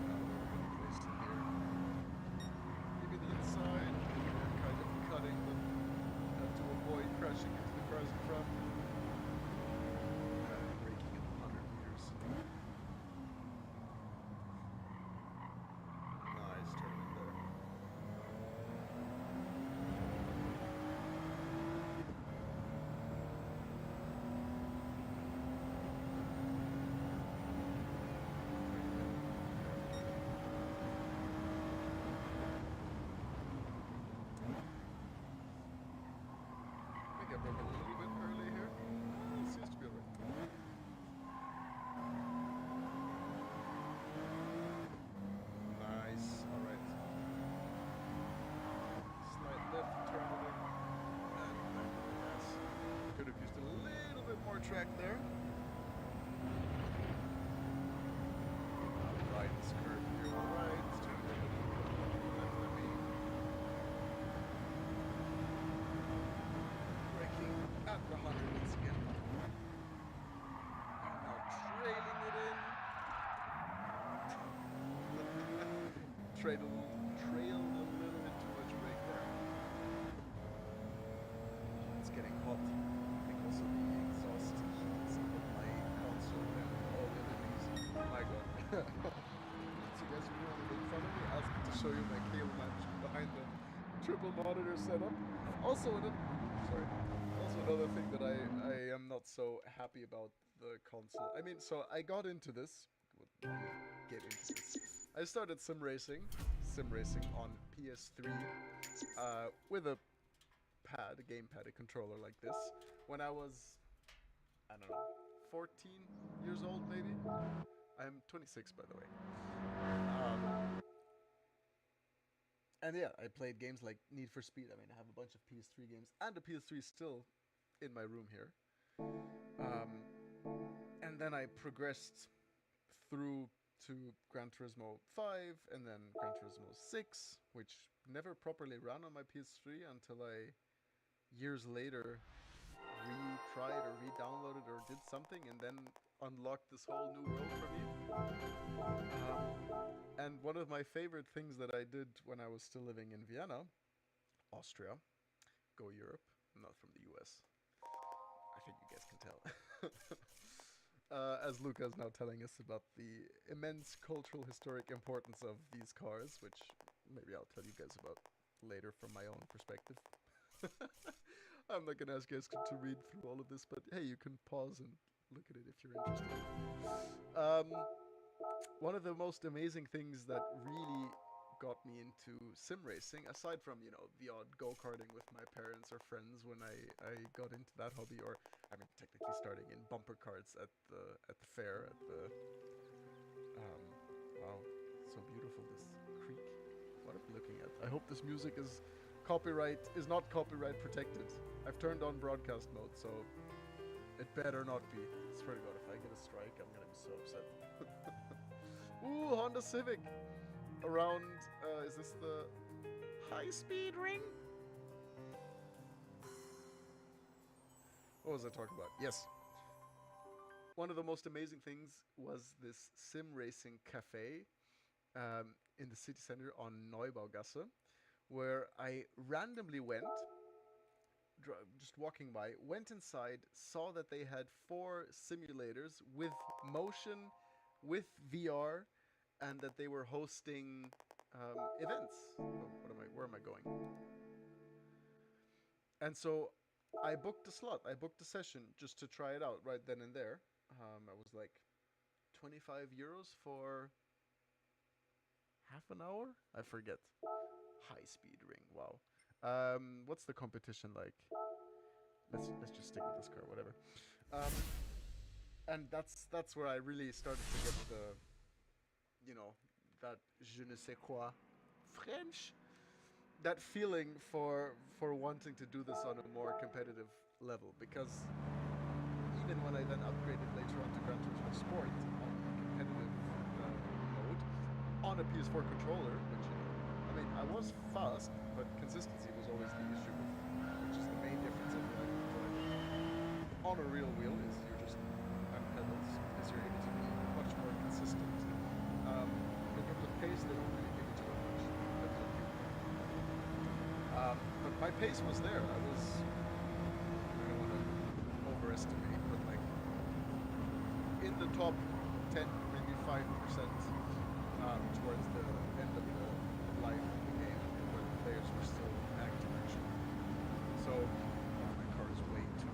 Now we're going to place it here. Maybe the inside. We're kind of cutting them to avoid crashing into the cars in front. Braking at 100 meters. Nice turn in there. track there. Right, this curve here, all right. Let's turn it left, let me. Braking at the 100 once again. And now trailing it in. Trailed a little bit too much brake there. It's getting hot. I think also the exhaust heats up on my console and all the enemies. My god. So you guys really want to make fun of me? Ask me to show you my cable management behind the triple monitor setup. Also another thing that I am not so happy about the console. I mean, so I got into this. Get into this. I started sim racing on PS3 with a gamepad, a controller like this, when I was, I don't know, 14 years old maybe. I'm 26 by the way. And yeah, I played games like Need for Speed. I mean, I have a bunch of PS3 games, and the PS3 is still in my room here. And then I progressed through to Gran Turismo 5 and then Gran Turismo 6, which never properly ran on my PS3 until I, years later, retried or re-downloaded or did something and then unlocked this whole new world for me. And one of my favorite things that I did when I was still living in Vienna, Austria, go Europe, I'm not from the US. I think you guys can tell. As Luca is now telling us about the immense cultural historic importance of these cars, which maybe I'll tell you guys about later from my own perspective. I'm not going to ask you guys to read through all of this, but hey, you can pause and look at it if you're interested. One of the most amazing things that really got me into sim racing, aside from, you know, the odd go-karting with my parents or friends when I got into that hobby, or, I mean, technically starting in bumper carts at the fair, at the, wow, so beautiful, this creek. What are we looking at? I hope this music is not copyright protected. I've turned on broadcast mode, so it better not be. I swear to God, if I get a strike, I'm gonna be so upset. Ooh, Honda Civic! Around, is this the high-speed ring? What was I talking about? Yes. One of the most amazing things was this sim racing cafe in the city center on Neubaugasse, where I randomly went, just walking by, went inside, saw that they had 4 simulators with motion, with VR, and that they were hosting events. Oh, where am I going? And so I booked a slot. I booked a session just to try it out right then and there. I was like 25 euros for half an hour? I forget. High speed ring. Wow. What's the competition like? Let's just stick with this car, whatever. And that's where I really started to get the, you know, that je ne sais quoi French, that feeling for wanting to do this on a more competitive level, because even when I then upgraded later on to Gran Turismo Sport on a competitive mode on a PS4 controller, which, you know, I mean, I was fast, but consistency was always the issue, which is the main difference of driving on a real wheel is you're just on pedals, is you're able to be much more consistent. In terms of pace, they don't really give it too much. But my pace was there. I don't want to overestimate, but like in the top 10, maybe 5% towards the end of the life of the game, where the players were still active actually. So my car is way too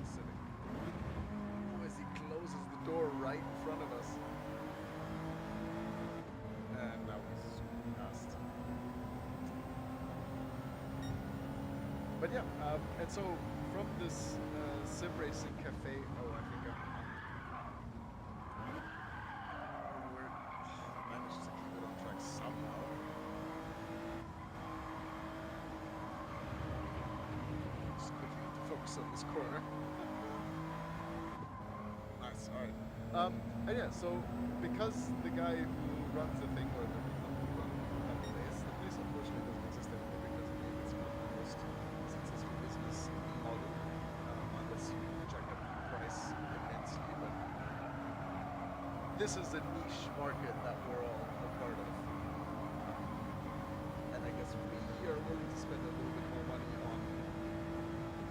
acidic. Oh, as he closes the door right in front of us. And that was fast. But yeah, and so from this sim racing cafe, oh, I think I managed to keep it on track somehow. Just quickly to focus on this corner. Alright. And yeah, so because the guy who runs the thing, or the people who run the place unfortunately doesn't exist anymore because it's not the most successful business model, unless you jack up the price immensely. But this is a niche market that we're all a part of. And I guess we are willing to spend a little bit more money on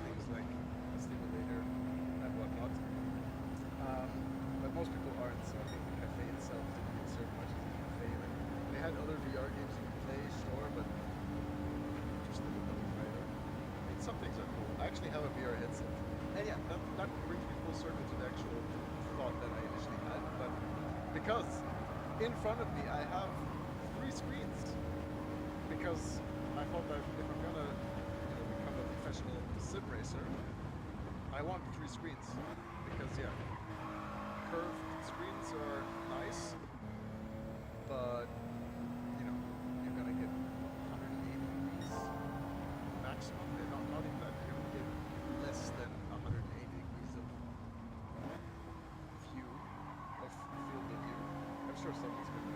things like a stimulator and whatnot. But most people aren't, so I think the cafe itself didn't really serve much as a cafe. Like, they had other VR games you could play, sure, but just a little either. I mean, some things are cool. I actually have a VR headset. And yeah, that brings me full circle to the actual thought that I initially had. But because in front of me I have 3 screens. Because I thought that if I'm gonna become a professional sim racer, I want 3 screens. Because yeah, curved screens are nice, but you're gonna get 180 degrees maximum. And not even that, you're gonna get less than 180 degrees of view, of field of view. I'm sure someone's gonna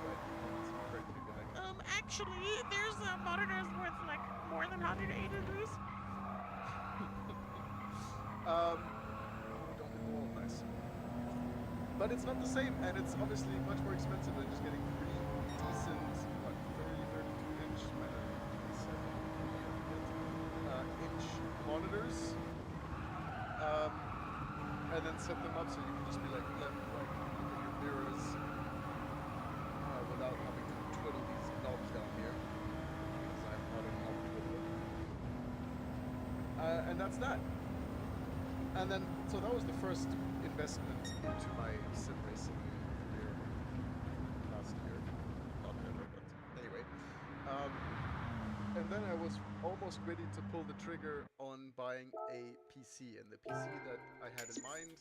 write comments and correct me, be like, Actually, there's monitors with like more than 180 degrees. don't hit the wall, nice. But it's not the same, and it's obviously much more expensive than just getting 3 decent, 32-inch, inch monitors, and then set them up so you can just be like left, right, look at your mirrors without having to twiddle these knobs down here, because I'm not a knob twiddler. And that's that. And then, so that was the first investment into my sim racing career last year. Not ever, but anyway. And then I was almost ready to pull the trigger on buying a PC. And the PC that I had in mind,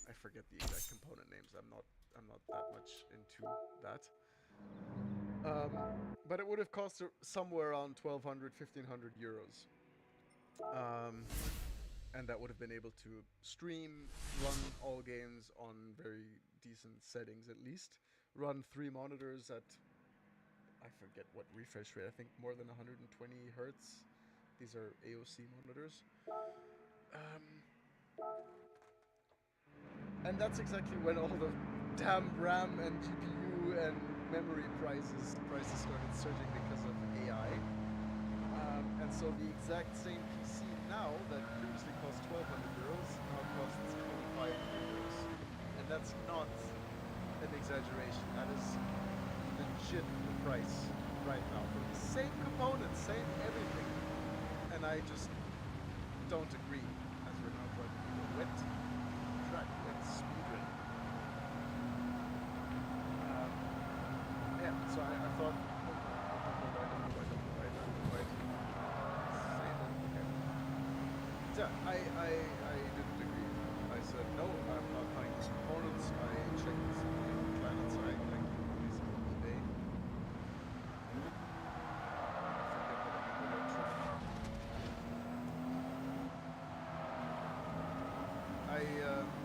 I forget the exact component names. I'm not that much into that. But it would have cost somewhere around 1,200, 1,500 euros. And that would have been able to stream, run all games on very decent settings at least, run 3 monitors at, I forget what refresh rate, I think more than 120 hertz. These are AOC monitors. And that's exactly when all the damn RAM and GPU and memory prices started surging because of AI. And so the exact same PC now that previously cost 1,200 euros now costs 25 euros. And that's not an exaggeration. That is legit the price right now for the same components, same everything. And I just don't agree, as we're now driving a wet track, wet speedway. Yeah, so I thought, yeah, I didn't agree. I said, no, I'm not buying these components. I checked the planet site, like these on eBay.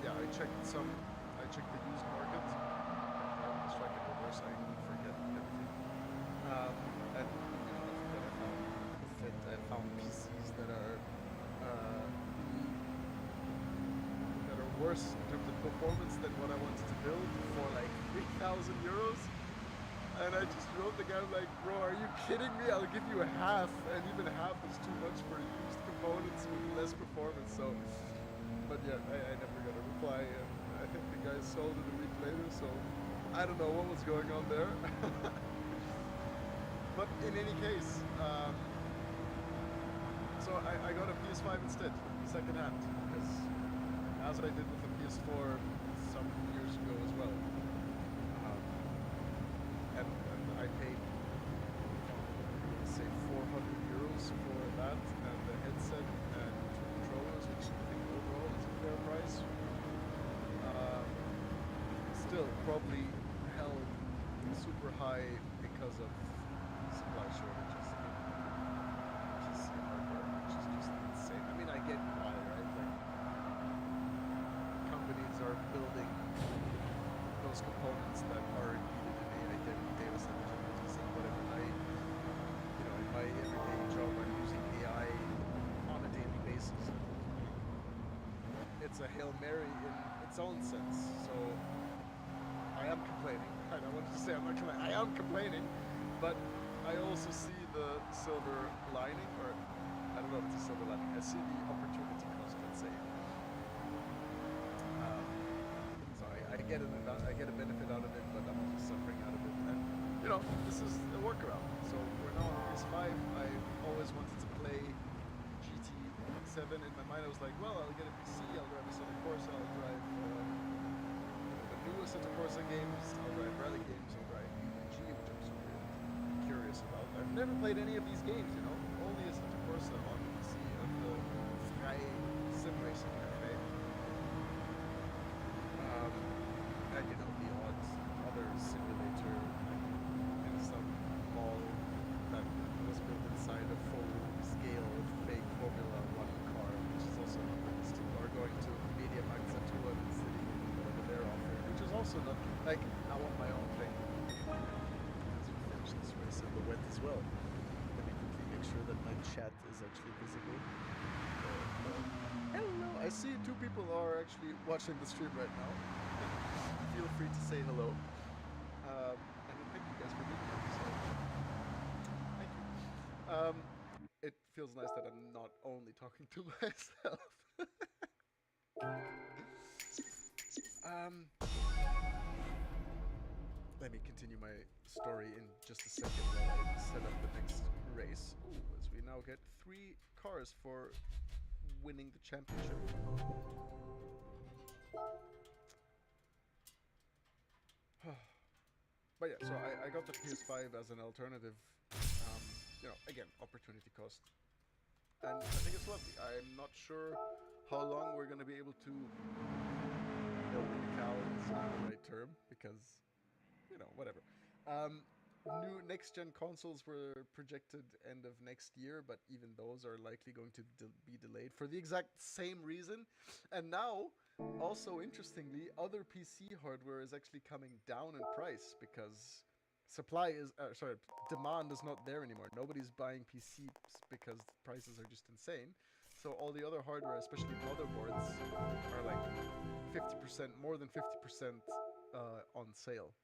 I checked the used market. I was trying to reverse, I forget everything. And I found PCs that are worse in terms of performance than what I wanted to build for like 3,000 euros. And I just wrote the guy like, bro, are you kidding me? I'll give you a half, and even half is too much for used components with less performance. So, but yeah, I never got a reply, and I think the guy sold it a week later. So I don't know what was going on there. But in any case, so I got a PS5 instead, secondhand, because as I did with the PS4 some years ago as well. And I paid, say, 400 euros for that, and the headset and 2 controllers, which I think overall is a fair price. Still, probably held super high because of supply shortages. Which is just insane. I mean, I get why, right? Like, companies are building those components that are needed in AI data centers and multis and whatever. In my everyday job, I'm using AI on a daily basis. It's a Hail Mary in its own sense. So I am complaining. I wanted to say I'm not complaining. I am complaining, but I also see the silver lining, or I don't know if it's a silver lining. I see the opportunity cost, let's say. So I get a benefit out of it, but I'm also suffering out of it. And this is a workaround. So we're now on PS5. I always wanted to play GT7. In my mind, I was like, well, I'll get a PC. I'll drive a Assetto Corsa. I'll drive the new Assetto Corsa games. I'll drive rally games. I'll drive UEG, which I'm super curious about. I've never played any of these games. Only Assetto Corsa on PC of the Sky Sim Racing Cafe. And the odd other simulator in some mall that was built inside a full-scale fake Formula One car, which is also not realistic. Or going to Media Markt Saturn and sitting in whatever they're offering, which is also not like I want my own thing. As we finish this race in the wet as well. Let me quickly make sure that my chat is actually visible. Hello! I see 2 people are actually watching the stream right now. Feel free to say hello. And thank you guys for being here. So, thank you. It feels nice that I'm not only talking to myself. Let me continue my story in just a second while I set up the next race. Ooh, as we now get 3 cars for winning the championship. But yeah, so I got the PS5 as an alternative. Again, opportunity cost. And I think it's lovely. I'm not sure how long we're going to be able to milk the cow is not the right term, because, whatever. New next-gen consoles were projected end of next year, but even those are likely going to be delayed for the exact same reason. And now, also interestingly, other PC hardware is actually coming down in price because demand is not there anymore. Nobody's buying PCs because prices are just insane. So all the other hardware, especially motherboards, are like 50%, more than 50% on sale.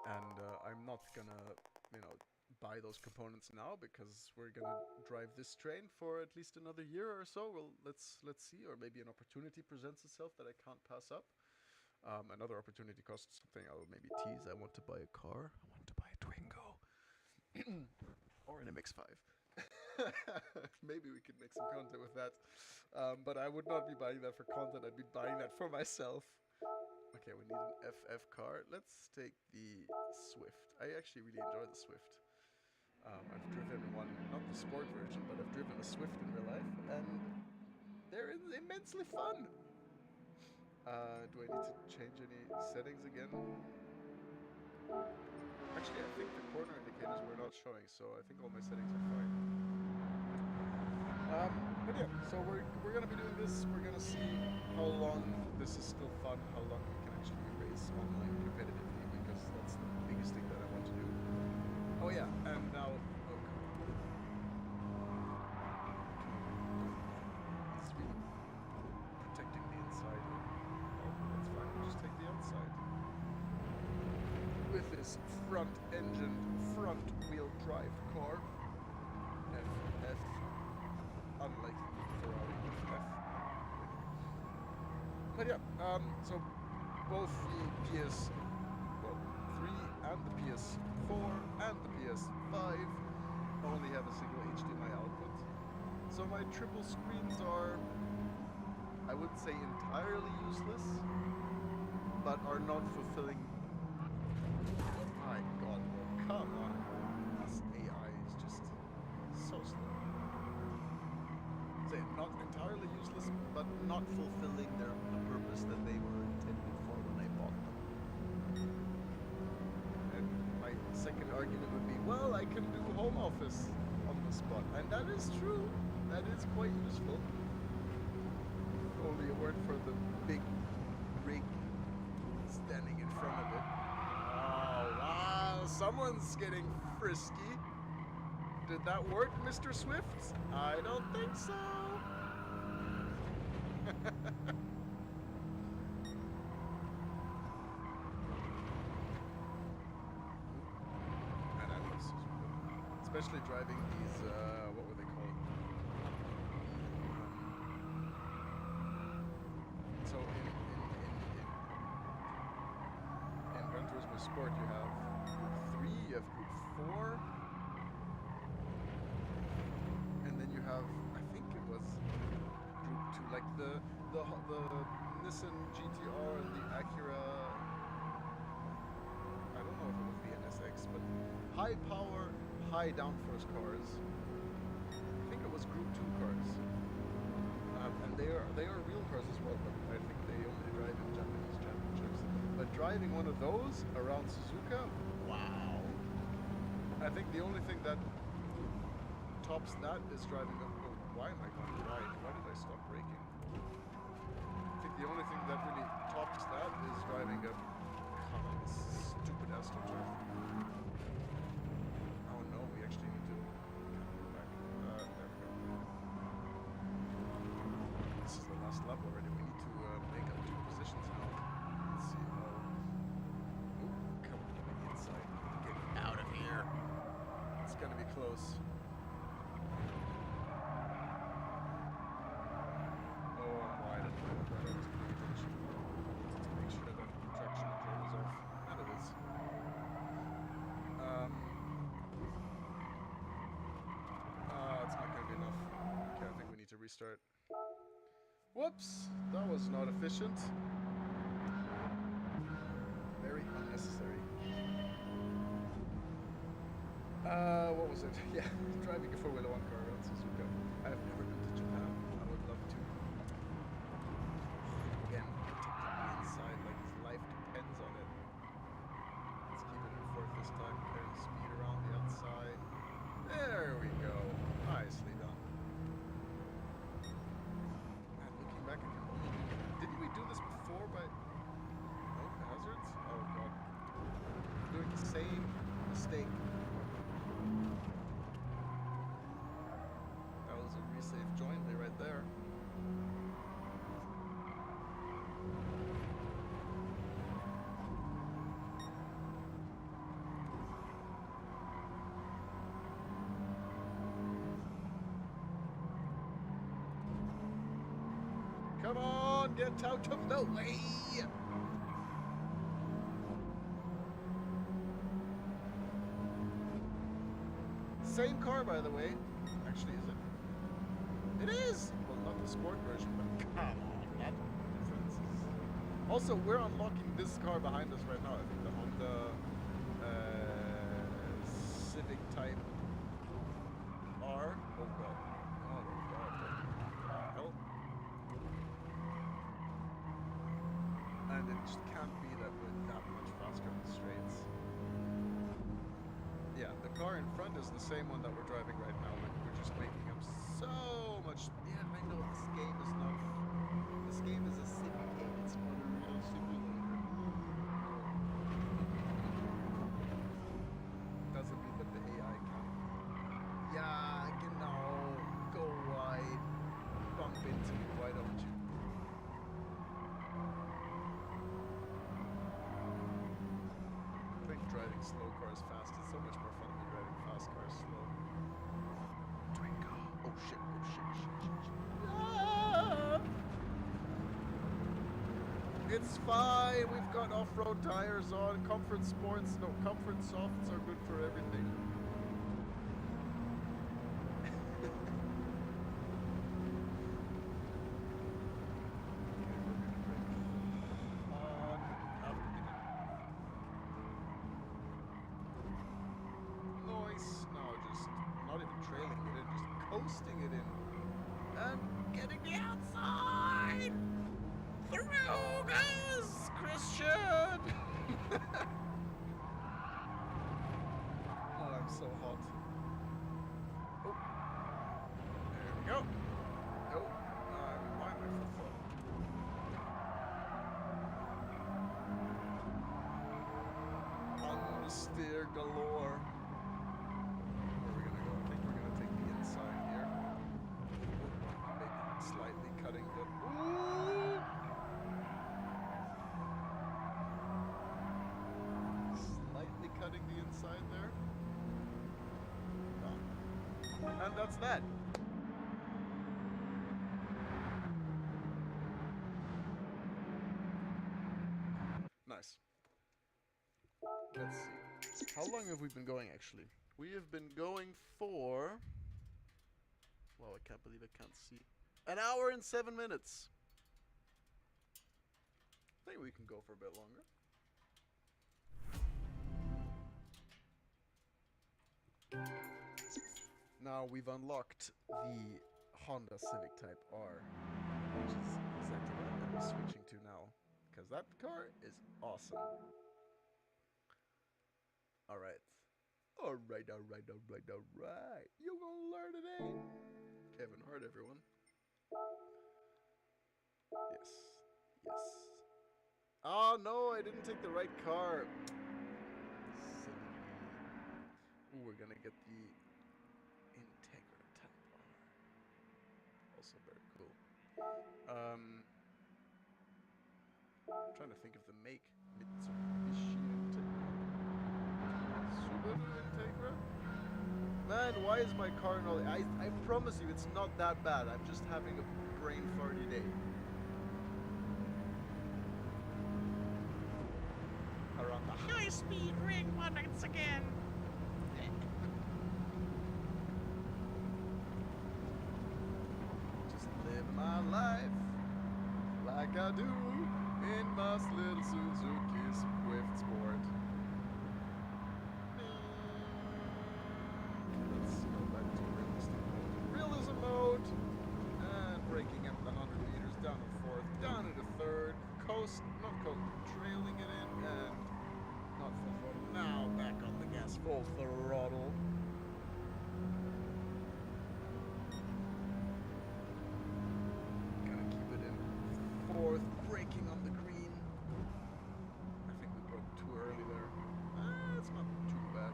And I'm not gonna, buy those components now because we're gonna drive this train for at least another year or so. Well, let's see, or maybe an opportunity presents itself that I can't pass up. Another opportunity costs something I'll maybe tease. I want to buy a car. I want to buy a Twingo. Or an MX-5. Maybe we could make some content with that. But I would not be buying that for content. I'd be buying that for myself. Okay, we need an FF car. Let's take the Swift. I actually really enjoy the Swift. I've driven one, not the sport version, but I've driven a Swift in real life, and they're immensely fun. Do I need to change any settings again? Actually, I think the corner indicators were not showing, so I think all my settings are fine. But yeah, so we're gonna be doing this. We're gonna see how long this is still fun, how long we can actually race online competitively, because that's the biggest thing that I want to do. Oh yeah, and now, he's really protecting the inside. Oh, that's fine. We'll just take the outside. With this front-engined, front-wheel drive car, FF. Unlike the Ferrari FF. But yeah, so both the PS3 and the PS4 and the PS5 only have a single HDMI output. So my triple screens are, I wouldn't say entirely useless, but are not fulfilling. My God, come on. This AI is just so slow. Say not entirely useless, but not fulfilling the purpose that they were intended for when I bought them. And my second argument would be, well, I can do home office on the spot, and that is true. That is quite useful. If only it weren't for the big standing in front of it. Oh, wow. Someone's getting frisky. Did that work, Mr. Swift? I don't think so. And I love Suzuka. Especially driving these, what were they called? So in Gran Turismo Sport you have Group 3, you have Group 4, and then you have, I think it was Group 2, like the Nissan GTR and the Acura, I don't know if it was the NSX, but high power, high downforce cars. I think it was Group 2 cars. And they are real cars as well, but I think they only drive in Japanese championships. But driving one of those around Suzuka, wow! I think the only thing that tops that is driving up. Oh, why am I going right? Why did I stop braking? I think the only thing that really tops that is driving up. Come on, this stupid AstroTurf. Oh no, we actually need to go back. There we go. This is the last lap already. We need to make up 2 positions now. Let's see how. Oh, come on, get me inside. Get out of here. It's gonna be close. Oh, I'm wide at the moment. That I was paying attention to make sure that traction control was off. And it is. It's not gonna be enough. Okay, I think we need to restart. Whoops! That was not efficient. Very unnecessary. What was it? Yeah, driving a 4-wheeler 1 car around Suzuka. I have never been to Japan. I would love to. Again, technically inside, like his life depends on it. Let's keep it in 4th this time. Carry the speed around the outside. There we go. Nicely done. And looking back, I can only do. Didn't we do this before by? No hazards? Oh god. Doing the same mistake. That was a resafe jointly right there. Come on, get out of the way! Same car, by the way. Actually, is it? It is! Well, not the sport version, but come on, not the differences. Also, we're unlocking this car behind us right now. I think the Honda Civic Type R. Oh god. Oh god. Hell. And it just can't be that we're that much faster on the straights. Yeah, the car in front is the same one that we're driving right now, but we're just making him so much. Yeah, I know this game is not. This game is a simulated. It's not a real simulator. Doesn't mean that the AI can. Yeah, genau. Go wide. Bump into me. Why don't you? I think driving slow cars fast is so much more fun than driving fast cars slow. Twinkle. Oh shit, oh shit, shit, shit, shit. Ah! It's fine, we've got off-road tires on, comfort sports, no, comfort softs are good for everything. Trailing it in, just coasting it in, and getting the outside! Through goes Christian! Oh, I'm so hot. Oh, there we go. Oh, why am I so hot? galore. Where are we gonna go? I think we're gonna take the inside here. Maybe slightly cutting the. Ooh! Slightly cutting the inside there. Oh. And that's that. Nice. Let's see. How long have we been going, actually? We have been going for... Wow, I can't believe I can't see. An hour and 7 minutes. I think we can go for a bit longer. Now we've unlocked the Honda Civic Type R, which is exactly what I'm going to be switching to now. Because that car is awesome. Alright. Alright. You gonna learn today? Kevin Hart, everyone. Yes. Oh no, I didn't take the right car. Silly me. Ooh, we're gonna get the Integra Type R. Also very cool. I'm trying to think of the make. Mitsubishi Integra. Subaru Integra? Man, why is my car not... I promise you, it's not that bad. I'm just having a brain farty day. Around the High-speed ring once again. Just live my life like I do in my little Suzuki Swift Sport. Let's go back to realism mode. And braking at the 100 meters, down to fourth, down into third, trailing it in, and not full throttle. Now back on the gas, full throttle. Gotta keep it in fourth, braking on the green. I think we broke too early there. It's not too bad.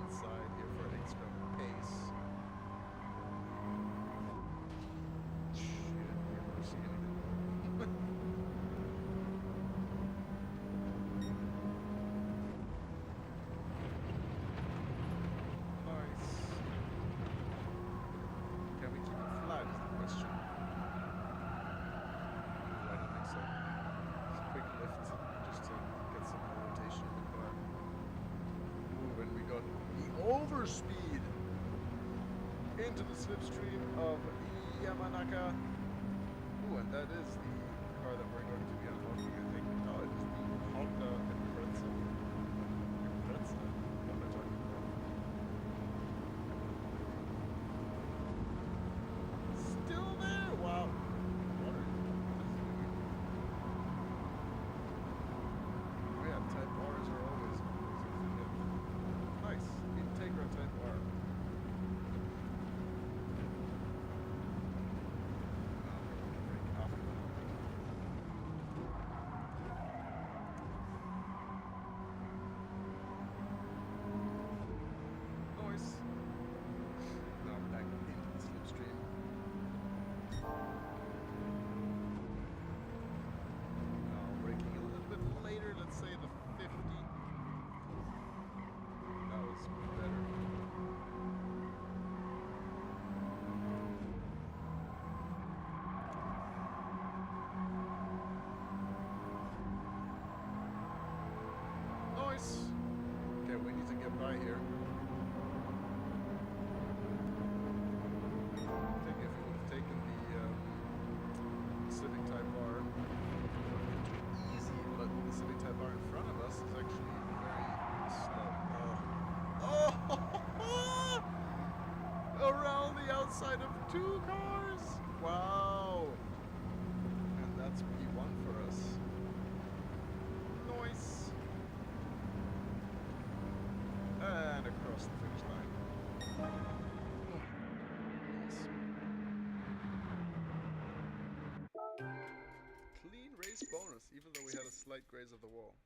Inside here for an extra pace. Shit, I never see anything. Nice. Can we keep it flat is the question. I don't think so. Just a quick lift just to get some more rotation in the car. Ooh, and we got the overspeed into the slipstream of Yamanaka. Ooh, and that is the car that we're going to be unlocking, I think. No, it is the Honda Impreza. Impreza? What am I talking about? Still there? Wow. What is doing? Yeah, Type R's are always nice. Integra Type R. Break after that. Noise. Now back into the slipstream. Now braking a little bit later, let's say the 50. That was better. Nice! Okay, we need to get by here. I think if we would have taken the Civic Type R, it would have been too easy, but the Civic Type R in front of us is actually very slow. Oh! Around the outside of 2 cars! Wow! And that's P1 for us. Nice! And across the finish line. Nice. Nice bonus, even though we had a slight graze of the wall.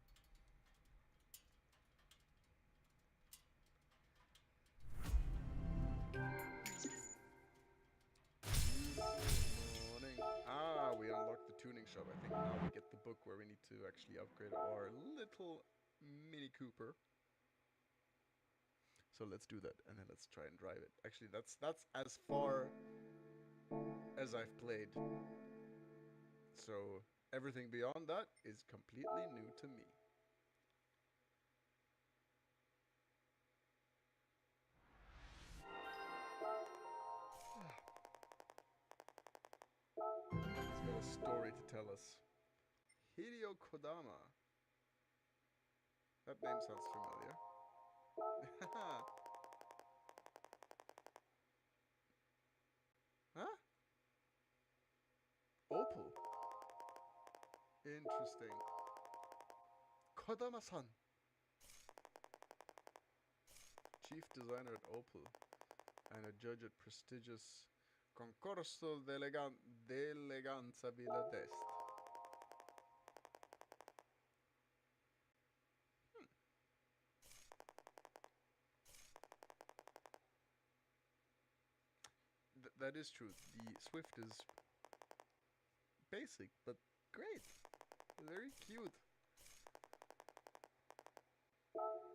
Morning. Ah, we unlocked the tuning shop. I think now we get the book where we need to actually upgrade our little Mini Cooper. So let's do that, and then let's try and drive it. Actually, that's as far as I've played. So everything beyond that is completely new to me. He's got a story to tell us. Hideo Kodama. That name sounds familiar. Huh? Opel. Interesting. Kodama-san. Chief designer at Opel and a judge at prestigious Concorso d'Eleganza Villa d'Est. That is true. The Swift is basic, but great. Very cute.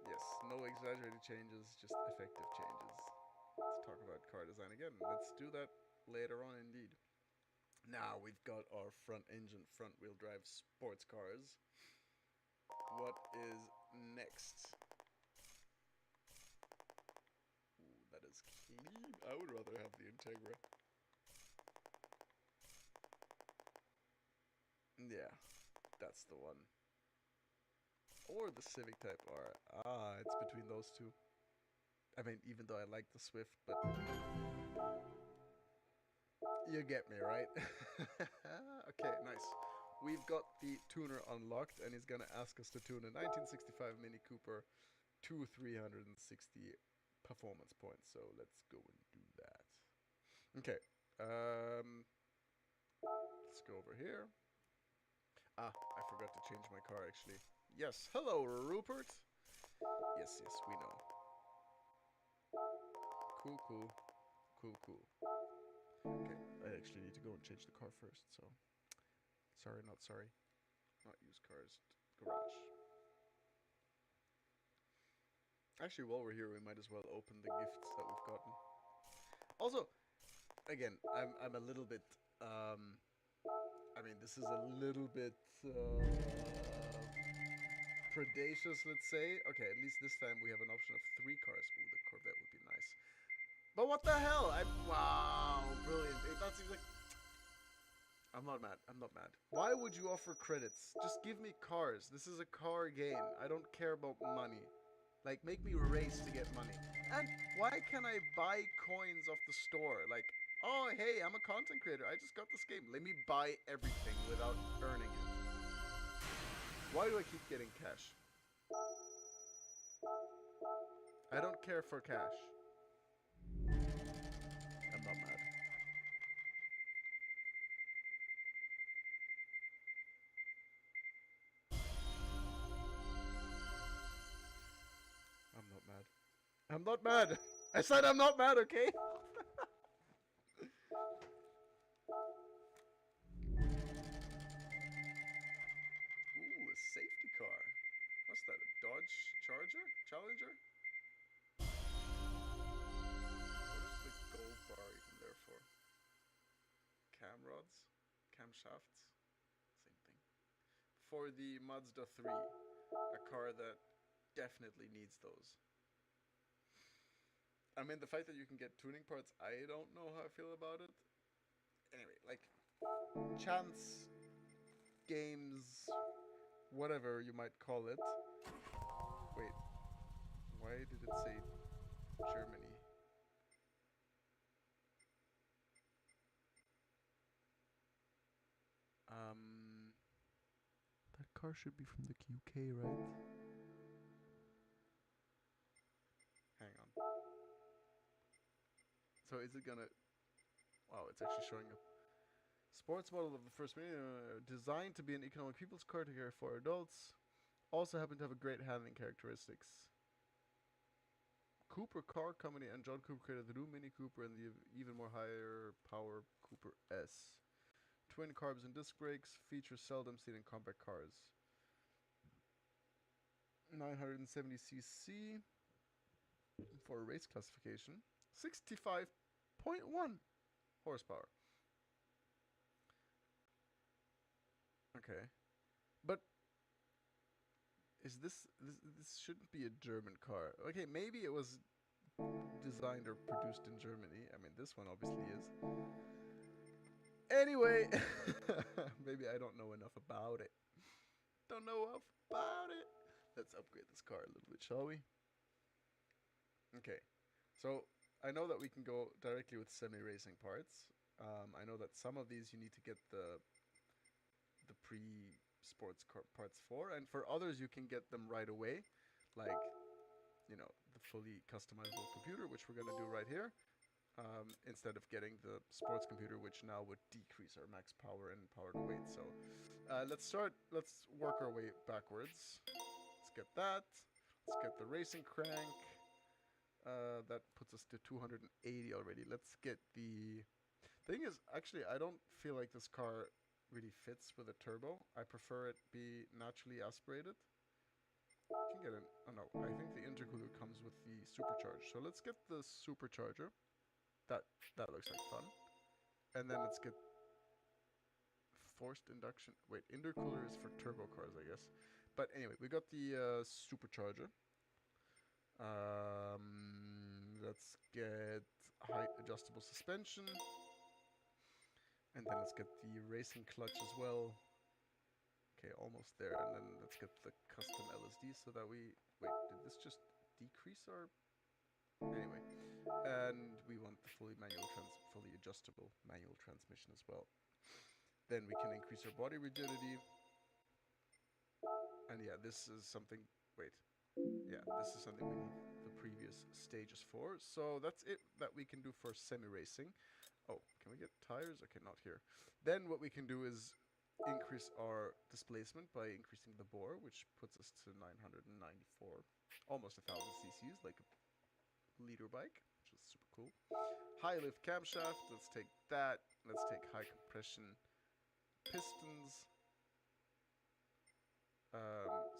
Yes, no exaggerated changes, just effective changes. Let's talk about car design again. Let's do that later on indeed. Now we've got our front engine, front wheel drive sports cars. What is next? Ooh, that is clean. I would rather have the Integra. Yeah, that's the one. Or the Civic Type R. Ah, it's between those two. I mean, even though I like the Swift, but you get me, right? Okay, nice. We've got the tuner unlocked, and he's gonna ask us to tune a 1965 Mini Cooper to 360 performance points. So let's go and do that. Okay. Let's go over here. Ah, I forgot to change my car actually. Yes, hello Rupert. Yes, we know. Cool. Okay, I actually need to go and change the car first, so sorry, not sorry. Not used cars, garage. Actually, while we're here, we might as well open the gifts that we've gotten. Also, again, I'm a little bit I mean, this is a little bit predacious, let's say. Okay, at least this time we have an option of 3 cars. Ooh, the Corvette would be nice. But what the hell? Wow, brilliant. That seems like... I'm not mad. Why would you offer credits? Just give me cars. This is a car game. I don't care about money. Like, make me race to get money. And why can I buy coins off the store? Like, oh, hey, I'm a content creator. I just got this game. Let me buy everything without earning it. Why do I keep getting cash? I don't care for cash. I'm not mad. I'm not mad. I'm not mad! I said I'm not mad, okay? Ooh, a safety car. What's that, a Dodge Charger? Challenger? What is the gold bar even there for? Cam rods? Camshafts? Same thing. For the Mazda 3. A car that definitely needs those. I mean, the fact that you can get tuning parts, I don't know how I feel about it. Anyway, like, chance games, whatever you might call it. Wait, why did it say Germany? That car should be from the UK, right? Hang on. So is it gonna... Wow, it's actually showing up. Sports model of the first designed to be an economic people's car to care for adults. Also happen to have a great handling characteristics. Cooper Car Company and John Cooper created the new Mini Cooper and the even more higher power Cooper S. Twin carbs and disc brakes, features seldom seen in compact cars. 970cc for a race classification. 65.1 horsepower. Okay. But is this shouldn't be a German car. Okay, maybe it was designed or produced in Germany. I mean, this one obviously is. Anyway, maybe I don't know enough about it. Don't know enough about it. Let's upgrade this car a little bit, shall we? Okay. So, I know that we can go directly with semi-racing parts. I know that some of these you need to get the pre-sports car parts for, and for others you can get them right away, like, you know, the fully customizable computer, which we're gonna do right here, instead of getting the sports computer, which now would decrease our max power and power to weight. So, let's work our way backwards. Let's get that. Let's get the racing crank. That puts us to 280 already. Let's get the... Thing is, actually, I don't feel like this car really fits with a turbo. I prefer it be naturally aspirated. You can get an... Oh no, I think the intercooler comes with the supercharger. So let's get the supercharger. That looks like fun. And then let's get forced induction. Wait, intercooler is for turbo cars, I guess. But anyway, we got the supercharger. Let's get height adjustable suspension. And then let's get the racing clutch as well. Okay, almost there. And then let's get the custom LSD so that we... Wait, did this just decrease our... Anyway. And we want the fully adjustable manual transmission as well. Then we can increase our body rigidity. And yeah, this is something... Wait. Yeah, this is something we need the previous stages for. So that's it that we can do for semi-racing. Oh, can we get tires? Okay, not here. Then what we can do is increase our displacement by increasing the bore, which puts us to 994. Almost 1,000 cc's, like a liter bike, which is super cool. High lift camshaft, let's take that. Let's take high compression pistons.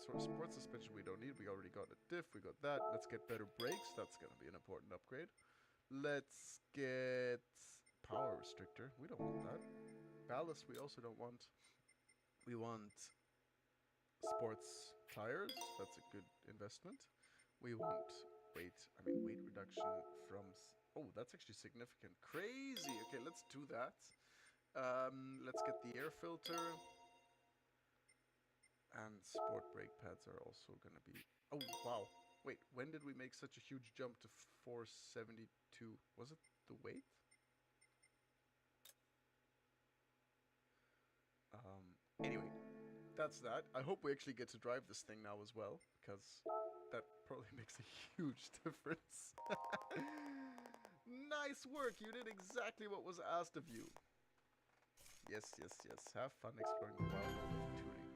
Sort of sports suspension we don't need. We already got a diff. We got that. Let's get better brakes. That's going to be an important upgrade. Let's get power restrictor. We don't want that. Ballast we also don't want. We want sports tires. That's a good investment. We want weight reduction from... Oh, that's actually significant. Crazy. Okay, let's do that. Let's get the air filter. And sport brake pads are also going to be... Oh, wow. Wait, when did we make such a huge jump to 472? Was it the weight? Anyway, that's that. I hope we actually get to drive this thing now as well, because that probably makes a huge difference. Nice work! You did exactly what was asked of you. Yes, yes, yes. Have fun exploring the wild world of touring.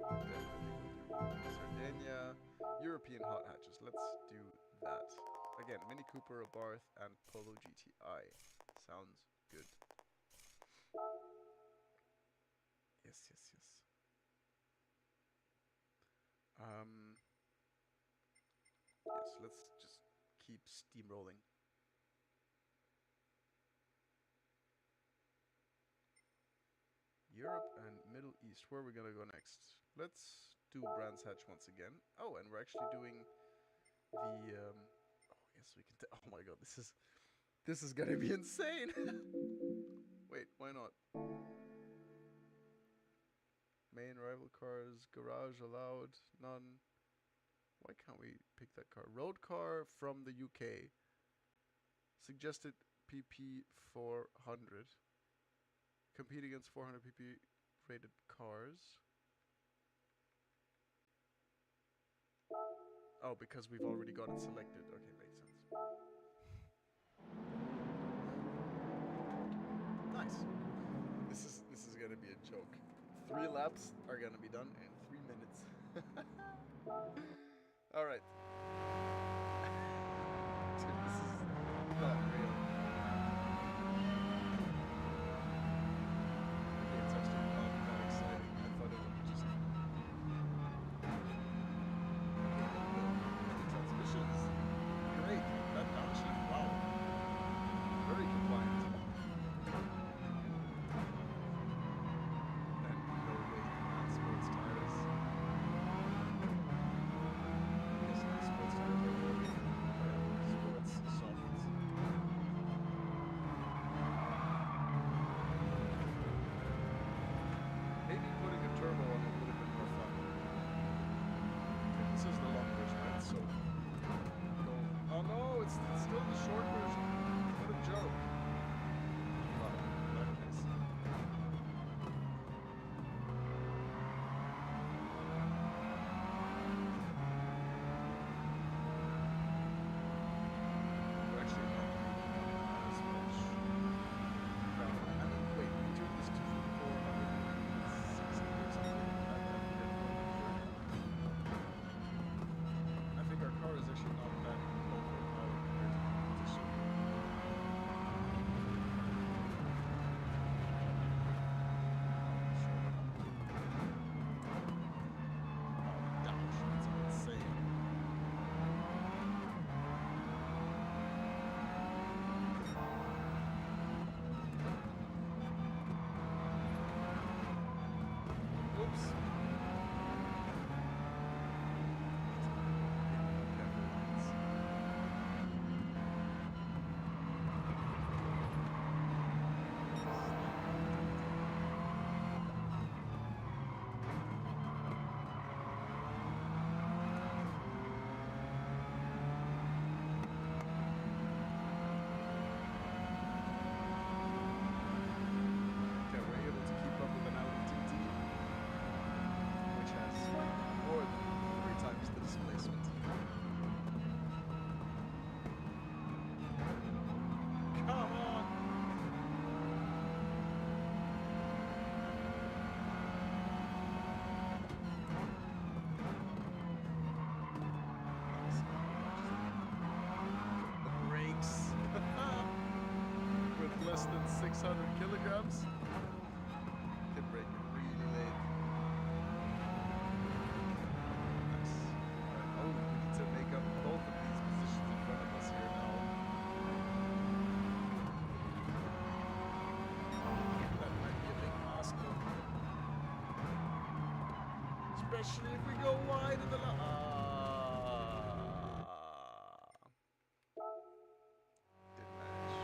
Sardinia, European hot hatches. Let's do that. Again, Mini Cooper, Abarth, and Polo GTI. Sounds good. Yes, yes, yes. Yes, let's just keep steamrolling. Europe and Middle East. Where are we gonna go next? Let's do Brands Hatch once again. Oh, and we're actually doing the oh yes, we can oh my god, this is gonna be insane. Wait, why not? Main rival cars, garage allowed, none. Why can't we pick that car? Road car from the UK. Suggested PP 400. Compete against 400 PP rated cars. Oh, because we've already got it selected. Okay, makes sense. Nice. This is gonna gonna be a joke. 3 laps are gonna be done in 3 minutes. Alright. Dude, this is not real. Okay, it's actually not that exciting. I thought it would just... Transmissions. Great. That downshift. Wow. Very compliant. And no weight on sports tires. Yes, no sports tires are very sports softs. Maybe putting a turbo on it would have been more fun. Okay, this is the long version, right? So go. Oh no, it's still the short version. What a joke. Wow, that is. We're actually not as much. I mean, wait, we do this to 460 or something. I think our car is actually not that overpowered compared to the competition. Oh, gosh, that's insane. Oops. Okay, we're able to keep up with an Audi TT, which has more than 3 times the displacement. Come on! The brakes. With less than 600 kilograms. Can brake it really late. Nice. Alright, oh, we need to make up both of these positions in front of us here now. That might be a big ask though. Especially if we go wide in the didn't manage.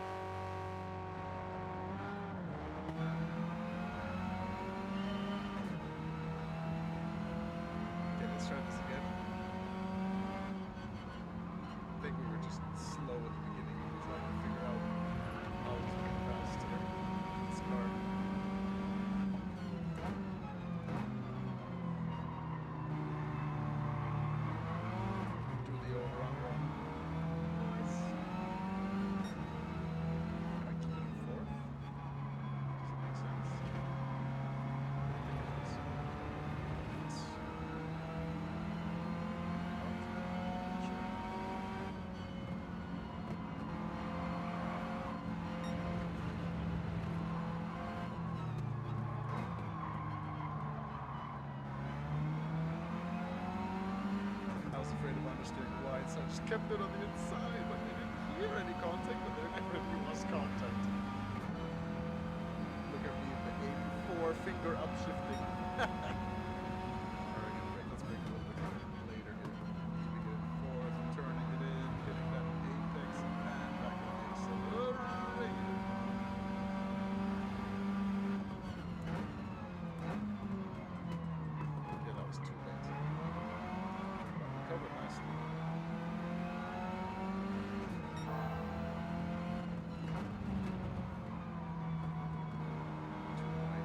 Okay, let's try this again. I think we were just slow at the beginning. We were trying to figure out how to get fast in this car. Do the all-around run. Nice. Am I clean fourth? Does it make sense? I think it is. Yes. Sure. I was afraid of understeering wide, so I just kept it on the inside, but I didn't hear any contact, but there definitely was contact. Look at me in the 84 finger upshifting. Alright, let's break a little bit later here. Leaving it in fourth, turning it in, hitting that apex, and back on the accelerator. Yeah, that was too late. Covered nicely. Too wide.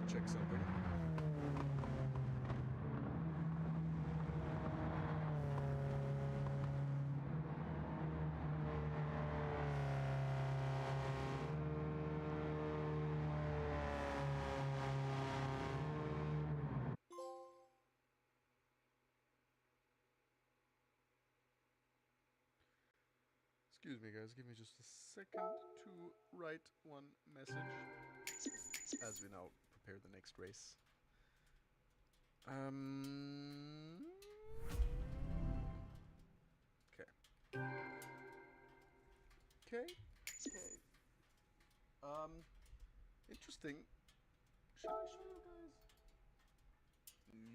check something. Excuse me, guys. Give me just a second to write one message as we now prepare the next race. Okay. Okay. Interesting. Should I show you guys?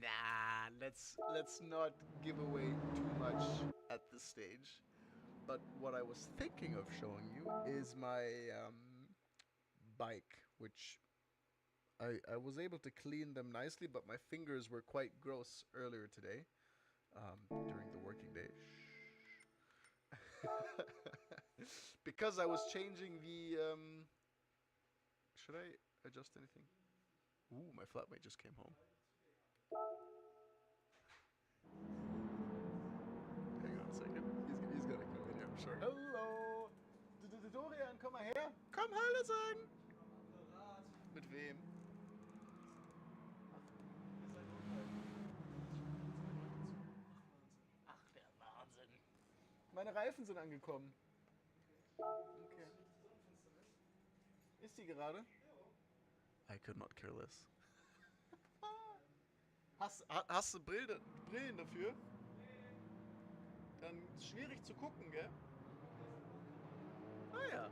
Nah, let's not give away too much at this stage. But what I was thinking of showing you is my bike, which I was able to clean them nicely, but my fingers were quite gross earlier today during the working day. Because I was changing the... should I adjust anything? Ooh, my flatmate just came home. Hang on a second. He's gonna come in here, I'm sure. Hello! Dorian, komm mal her! Komm Hallo sagen! Mit wem? Ach, der Wahnsinn. Meine Reifen sind angekommen. Okay. Ist die gerade? I could not care less. Hast du Brillen dafür? Dann ist schwierig zu gucken, gell? Ah ja.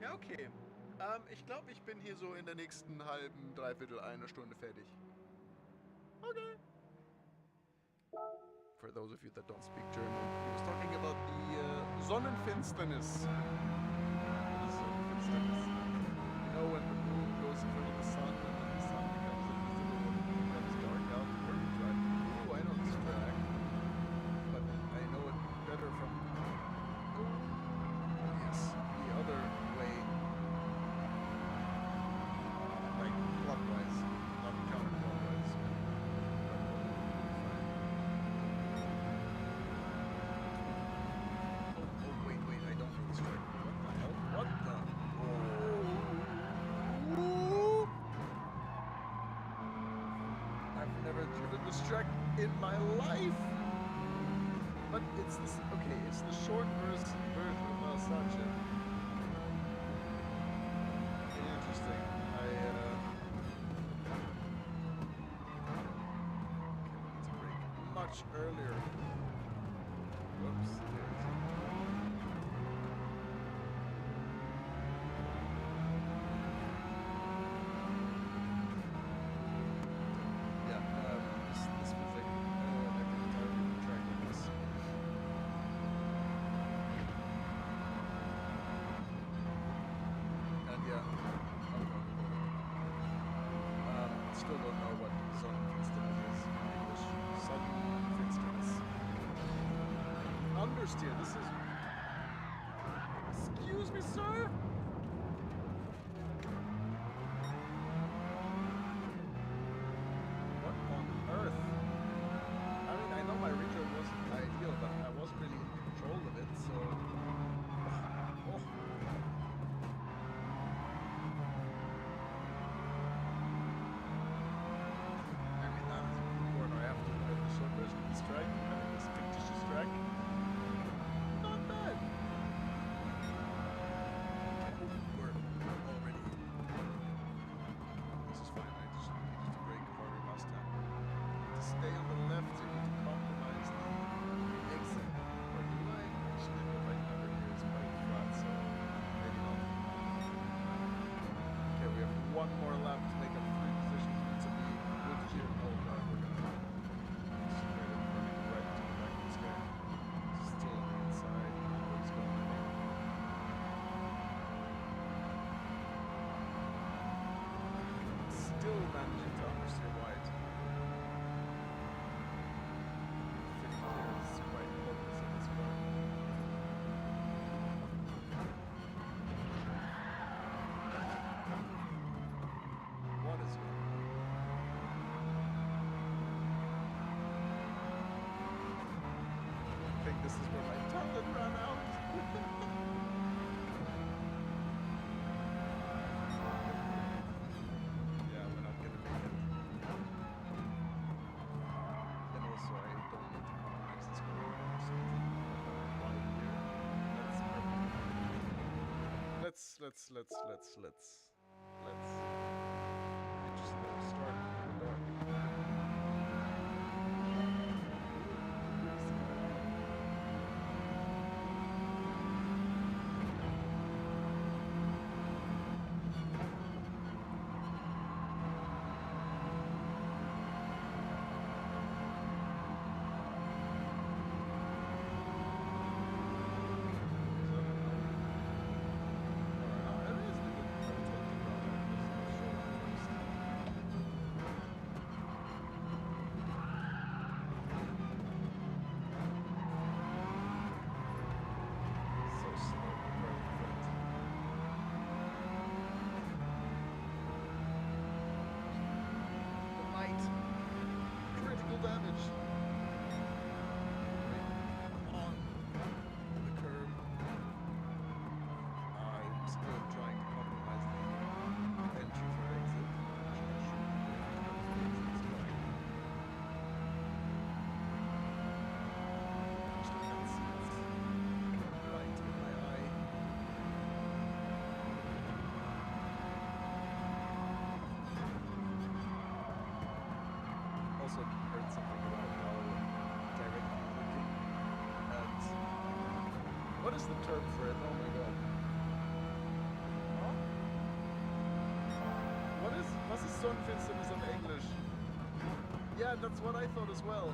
Ja, okay. Ich glaube, ich bin hier so in der nächsten halben, dreiviertel, eine Stunde fertig. Okay. For those of you that don't speak German, he was talking about the Sonnenfinsternis. What is Sonnenfinsternis? You know when the moon goes in front of the sun and then the sun becomes invisible when it becomes dark out where you drive. Ooh, I know this track. But I know it better from... Oh, yes, the other way. Like clockwise, not counterclockwise. Oh, wait, I don't know this track. What the hell? What the? Oh. I've never driven this track in my life. But it's this, okay, it's the short version of Alsace. Interesting. To break much earlier. Whoops. This was like I can entirely track like this. And yeah, still don't know what Sonnenfinsternis is in English. Sonnenfinsternis. Understeer, this is... Excuse me, sir? What on earth? I mean, I know my radio wasn't ideal, but I wasn't really in control of it, so... Oh. Track, this fictitious track. Not bad. just start in the dark. Also heard something about how directly looking at... What is the term for it? Oh my god. Huh? Was ist Sonnenfinsternis on English? Yeah, that's what I thought as well.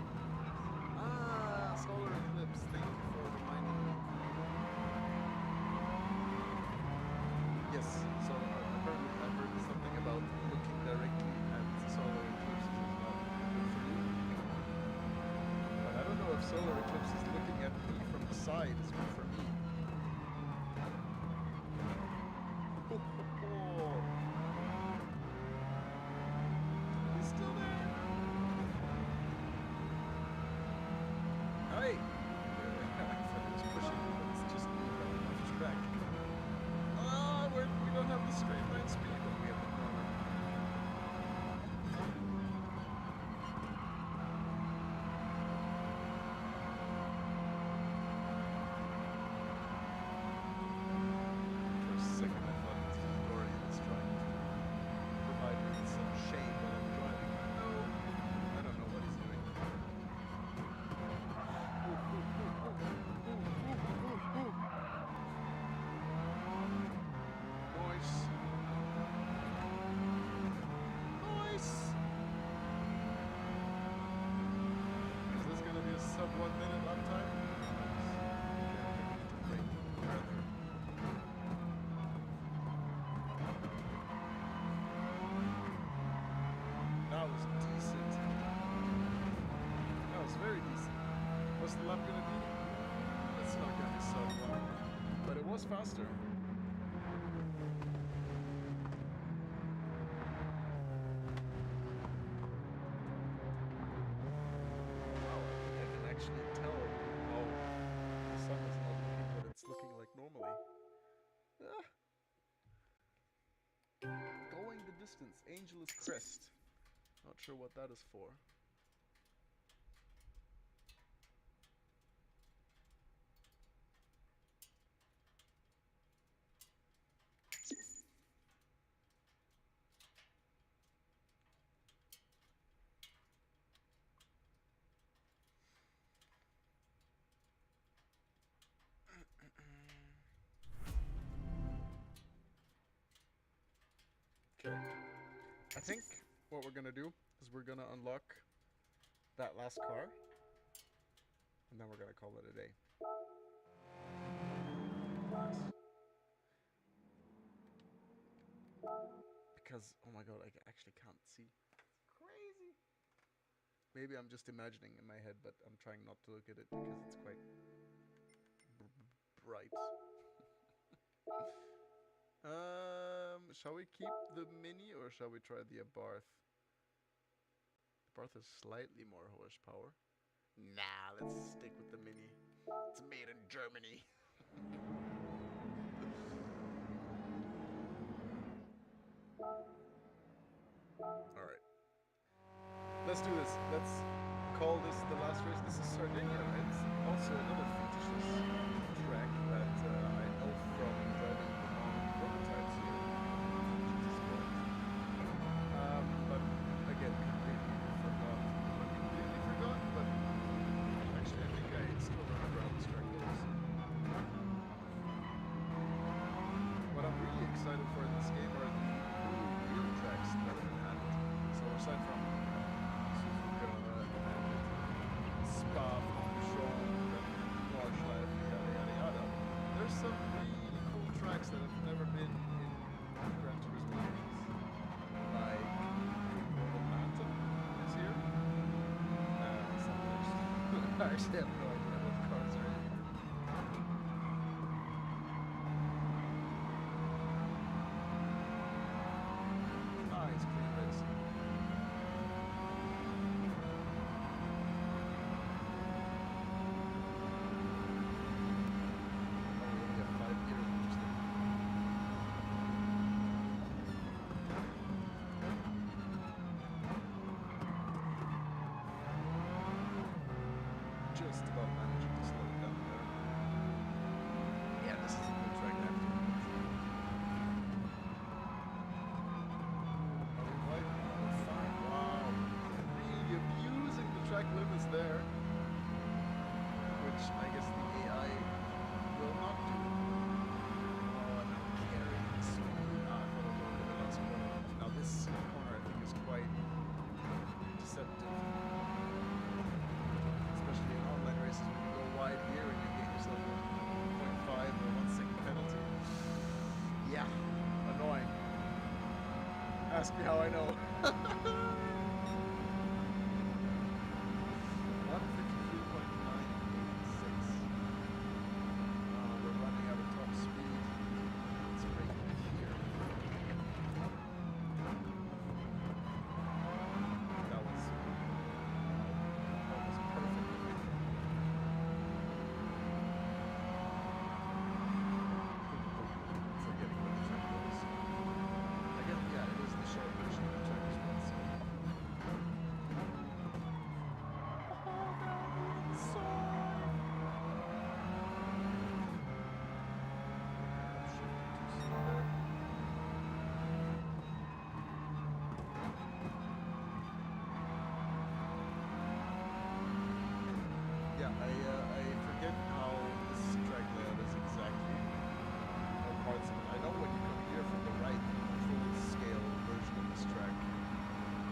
Ah, solar eclipse. Thank you for reminding me. Yes, so apparently I've heard something about looking directly at solar eclipses as well. Good for you. But I don't know if solar eclipses looking at me from the side is good for me. He's still there. Hey! I thought he was pushing me, but it's just me running off track. Oh, we don't have the straight line speed, but we have the corner. For a second, I thought Dorian was trying to provide me with some shade while I'm driving. No, I don't know what he's doing. Nice. Nice. Is this gonna be a sub 1 minute lap time? To break further. That was decent. That was very decent. What's the lap gonna be? It's not gonna be sub 1. But it was faster. I can actually tell how the sun is not looking what it's looking like normally. Ah. Going the distance, Angelus Crest. Not sure what that is for. Okay. I think what we're gonna do is we're gonna unlock that last car, and then we're gonna call it a day. Because, oh my god, I actually can't see. It's crazy. Maybe I'm just imagining in my head, but I'm trying not to look at it because it's quite bright. Shall we keep the Mini or shall we try the Abarth? The Abarth is slightly more horsepower. Nah, let's stick with the Mini. It's made in Germany. Alright. Let's do this. Let's call this the last race. This is Sardinia. It's also another fictitious track that I know from driving on aside from Suzuka and Spa-Francorchamps and Nordschleife, yada yada yada, there's some really cool tracks that have never been in Gran Turismo games. Like Mountain is here. Some others. I actually have no idea what cars are in here. Nice clean racing. Oh, we only have 5 gears, interesting. Just about managing to slow it down there. Yeah, this is a good track after. Are we wide? We're fine. Wow. Really abusing the track limits there. Which I guess the AI will not do. Oh, and now carrying the speed. Ah, I thought I was over the last corner. Now this corner I think is quite deceptive. Especially in online races when you go wide here and you get yourself a 0.5 or 1 second penalty. Yeah, annoying. Ask me how I know. 153.986. We're running out of top speed. Let's break it here. That was almost perfect. Forgetting what the track was. Again, yeah, it is the short version of the track as well, so. Oh, down the inside! I'm shifting too soon there. Yeah, I forget how this track layout is exactly. Or parts of it. I know when you come here from the right, full scale version of this track,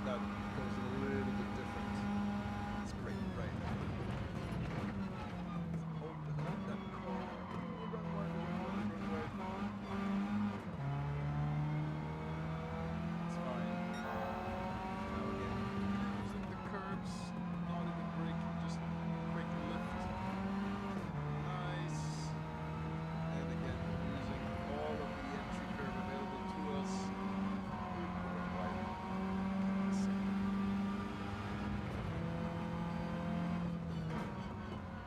that goes a little bit different. It's great, right? Open up that car. Run wide, run wide. It's fine. Now again, using the curbs, not even braking, just quick lift. Nice. And again, using all of the entry curve available to us. Going wide.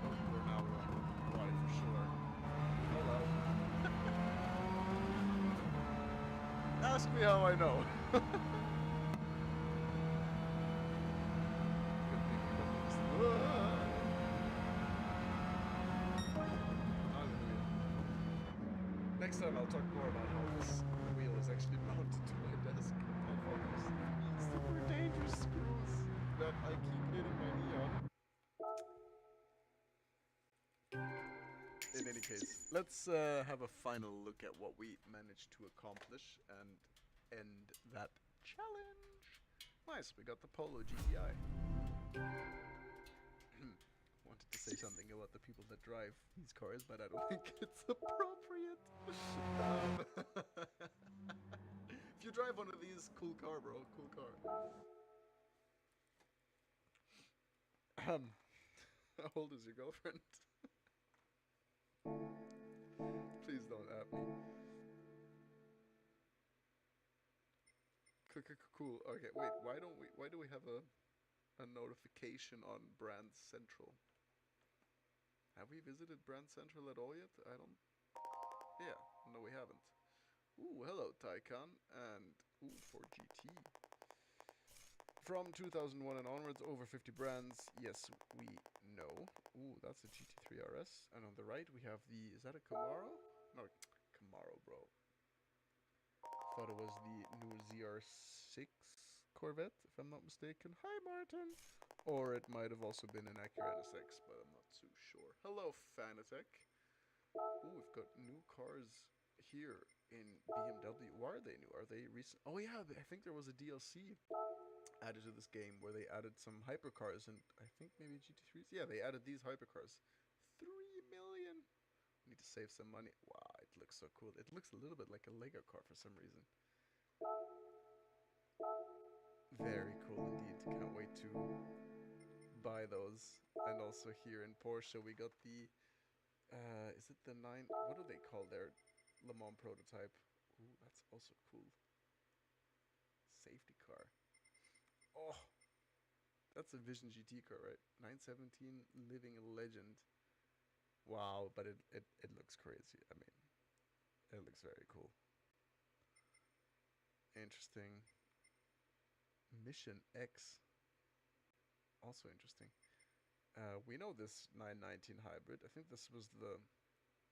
Oh, we're now going wide for sure. Hello. Ask me how I know. Good thing we don't miss. Hallelujah. Next time I'll talk more about how this wheel is actually mounted to my desk and all these super dangerous screws that I keep hitting my knee on. In any case, let's have a final look at what we managed to accomplish and end that challenge. Nice, we got the Polo GTI. Wanted to say something about the people that drive these cars, but I don't think it's appropriate. If you drive one of these, cool car, bro, cool car. How old is your girlfriend? Please don't at me. Cool. Okay, wait. Why do we have a notification on Brand Central? Have we visited Brand Central at all yet? I don't. Yeah. No, we haven't. Ooh, hello, Taycan, and ooh, Ford GT. From 2001 and onwards, over 50 brands. Yes, we know. Ooh, that's a GT3 RS. And on the right, we have the. Is that a Camaro? No, Camaro, bro. Thought it was the new ZR6 Corvette, if I'm not mistaken. Hi, Martin! Or it might have also been an Acura NSX, but I'm not too sure. Hello, Fanatec. Ooh, we've got new cars here in BMW. Why are they new? Are they recent? Oh yeah, I think there was a DLC added to this game, where they added some hypercars, and I think maybe GT3s. Yeah, they added these hypercars. 3 million. Need to save some money. Wow, it looks so cool. It looks a little bit like a Lego car for some reason. Very cool indeed. Can't wait to buy those. And also here in Porsche, we got the is it the 9? What do they call their Le Mans prototype? Ooh, that's also cool. Safety car. Oh, that's a Vision GT car, right? 917 Living Legend. Wow, but it looks crazy. I mean, it looks very cool. Interesting. Mission X. Also interesting. We know this 919 hybrid. I think this was the...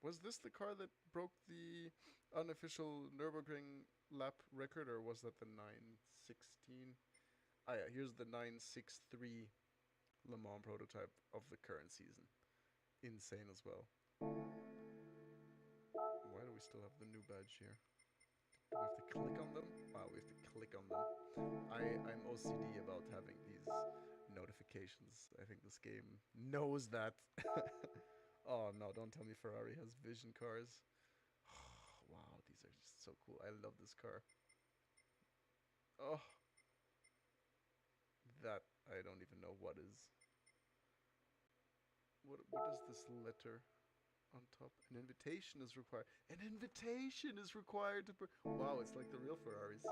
Was this the car that broke the unofficial Nürburgring lap record, or was that the 916? Ah yeah, here's the 963 Le Mans prototype of the current season. Insane as well. Why do we still have the new badge here? Do we have to click on them? Wow, we have to click on them. I'm OCD about having these notifications. I think this game knows that. Oh no, don't tell me Ferrari has vision cars. Wow, these are just so cool. I love this car. Oh, that I don't even know what is. What is this letter on top? An invitation is required. An invitation is required to... Wow, it's like the real Ferraris.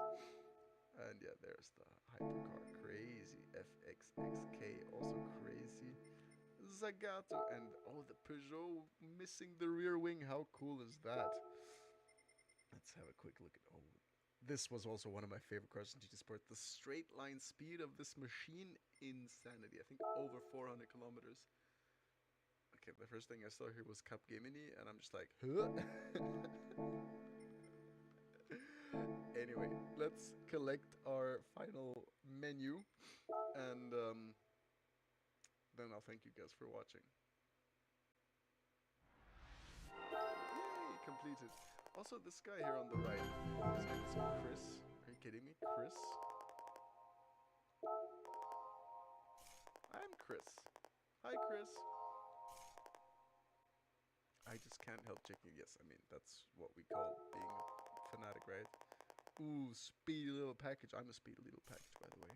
And yeah, there's the hypercar. Crazy. FXXK, also crazy. Zagato, and oh, the Peugeot missing the rear wing. How cool is that? Let's have a quick look at... Oh, this was also one of my favorite cars in GT Sport. The straight line speed of this machine, insanity. I think over 400 kilometers. Okay, the first thing I saw here was Capgemini, and I'm just like, huh? Anyway, let's collect our final menu, and then I'll thank you guys for watching. Yay, completed. Also, this guy here on the right, his name is Chris. Are you kidding me? Chris? I'm Chris. Hi, Chris. I just can't help checking. Yes, I mean, that's what we call being a fanatic, right? Ooh, speedy little package. I'm a speedy little package, by the way.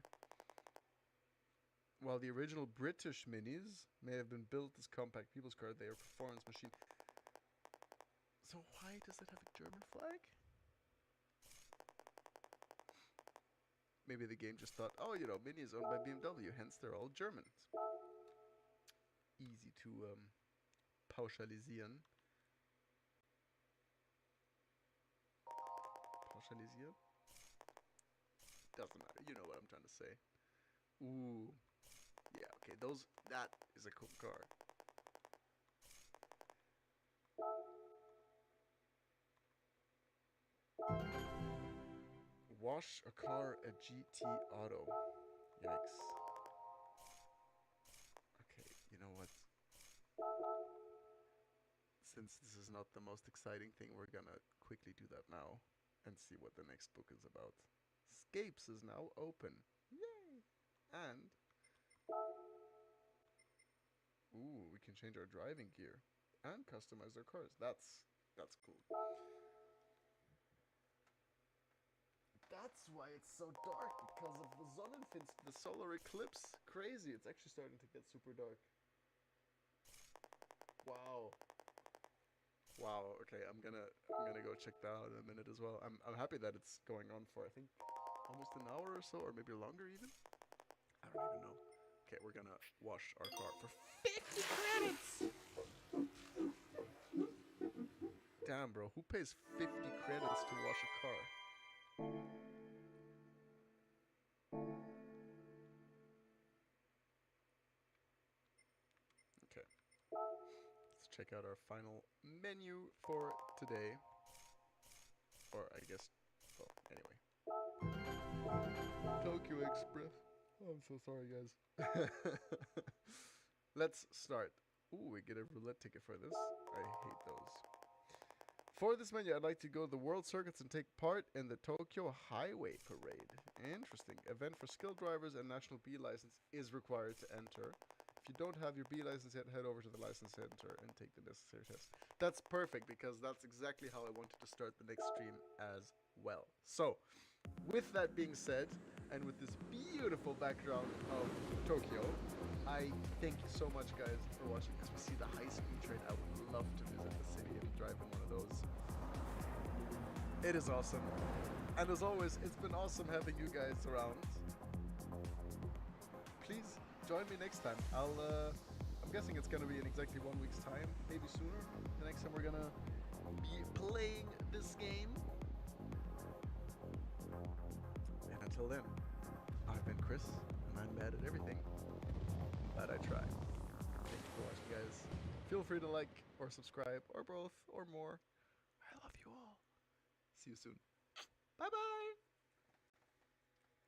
While the original British Minis may have been built as compact people's car, they are a performance machine. So why does it have a German flag? Maybe the game just thought, oh, you know, Mini is owned by BMW, hence they're all Germans. Easy to pauschalisieren. Pauschalisieren? Doesn't matter, you know what I'm trying to say. Ooh. Yeah, okay, that is a cool car. Wash a car at GT Auto. Yikes. Okay, you know what? Since this is not the most exciting thing, we're gonna quickly do that now and see what the next book is about. Scapes is now open. Yay! And ooh, we can change our driving gear and customize our cars. That's cool. That's why it's so dark, because of the Sonnenfinster, the solar eclipse. Crazy, it's actually starting to get super dark. Wow. Wow, okay, I'm gonna go check that out in a minute as well. I'm happy that it's going on for, I think, almost an hour or so, or maybe longer even. I don't even know. Okay, we're gonna wash our car for 50 credits! Damn, bro, who pays 50 credits to wash a car? Okay. Let's check out our final menu for today. Or, I guess, well, anyway. Tokyo Express. Oh, I'm so sorry, guys. Let's start. Ooh, we get a roulette ticket for this. I hate those. For this menu, I'd like to go to the World Circuits and take part in the Tokyo Highway Parade. Interesting. Event for skilled drivers and National B license is required to enter. If you don't have your B license yet, head over to the license center and take the necessary tests. That's perfect because that's exactly how I wanted to start the next stream as well. So, with that being said, and with this beautiful background of Tokyo, I thank you so much, guys, for watching. As we see the high-speed train, I would love to visit the city and drive in one of those. It is awesome. And as always, it's been awesome having you guys around. Please join me next time. I'm guessing it's gonna be in exactly 1 week's time, maybe sooner. The next time we're gonna be playing this game. And until then, I've been Chris, and I'm bad at everything, but I try. Thank you for watching, guys. Feel free to like or subscribe, or both, or more. I love you all. See you soon. Bye-bye!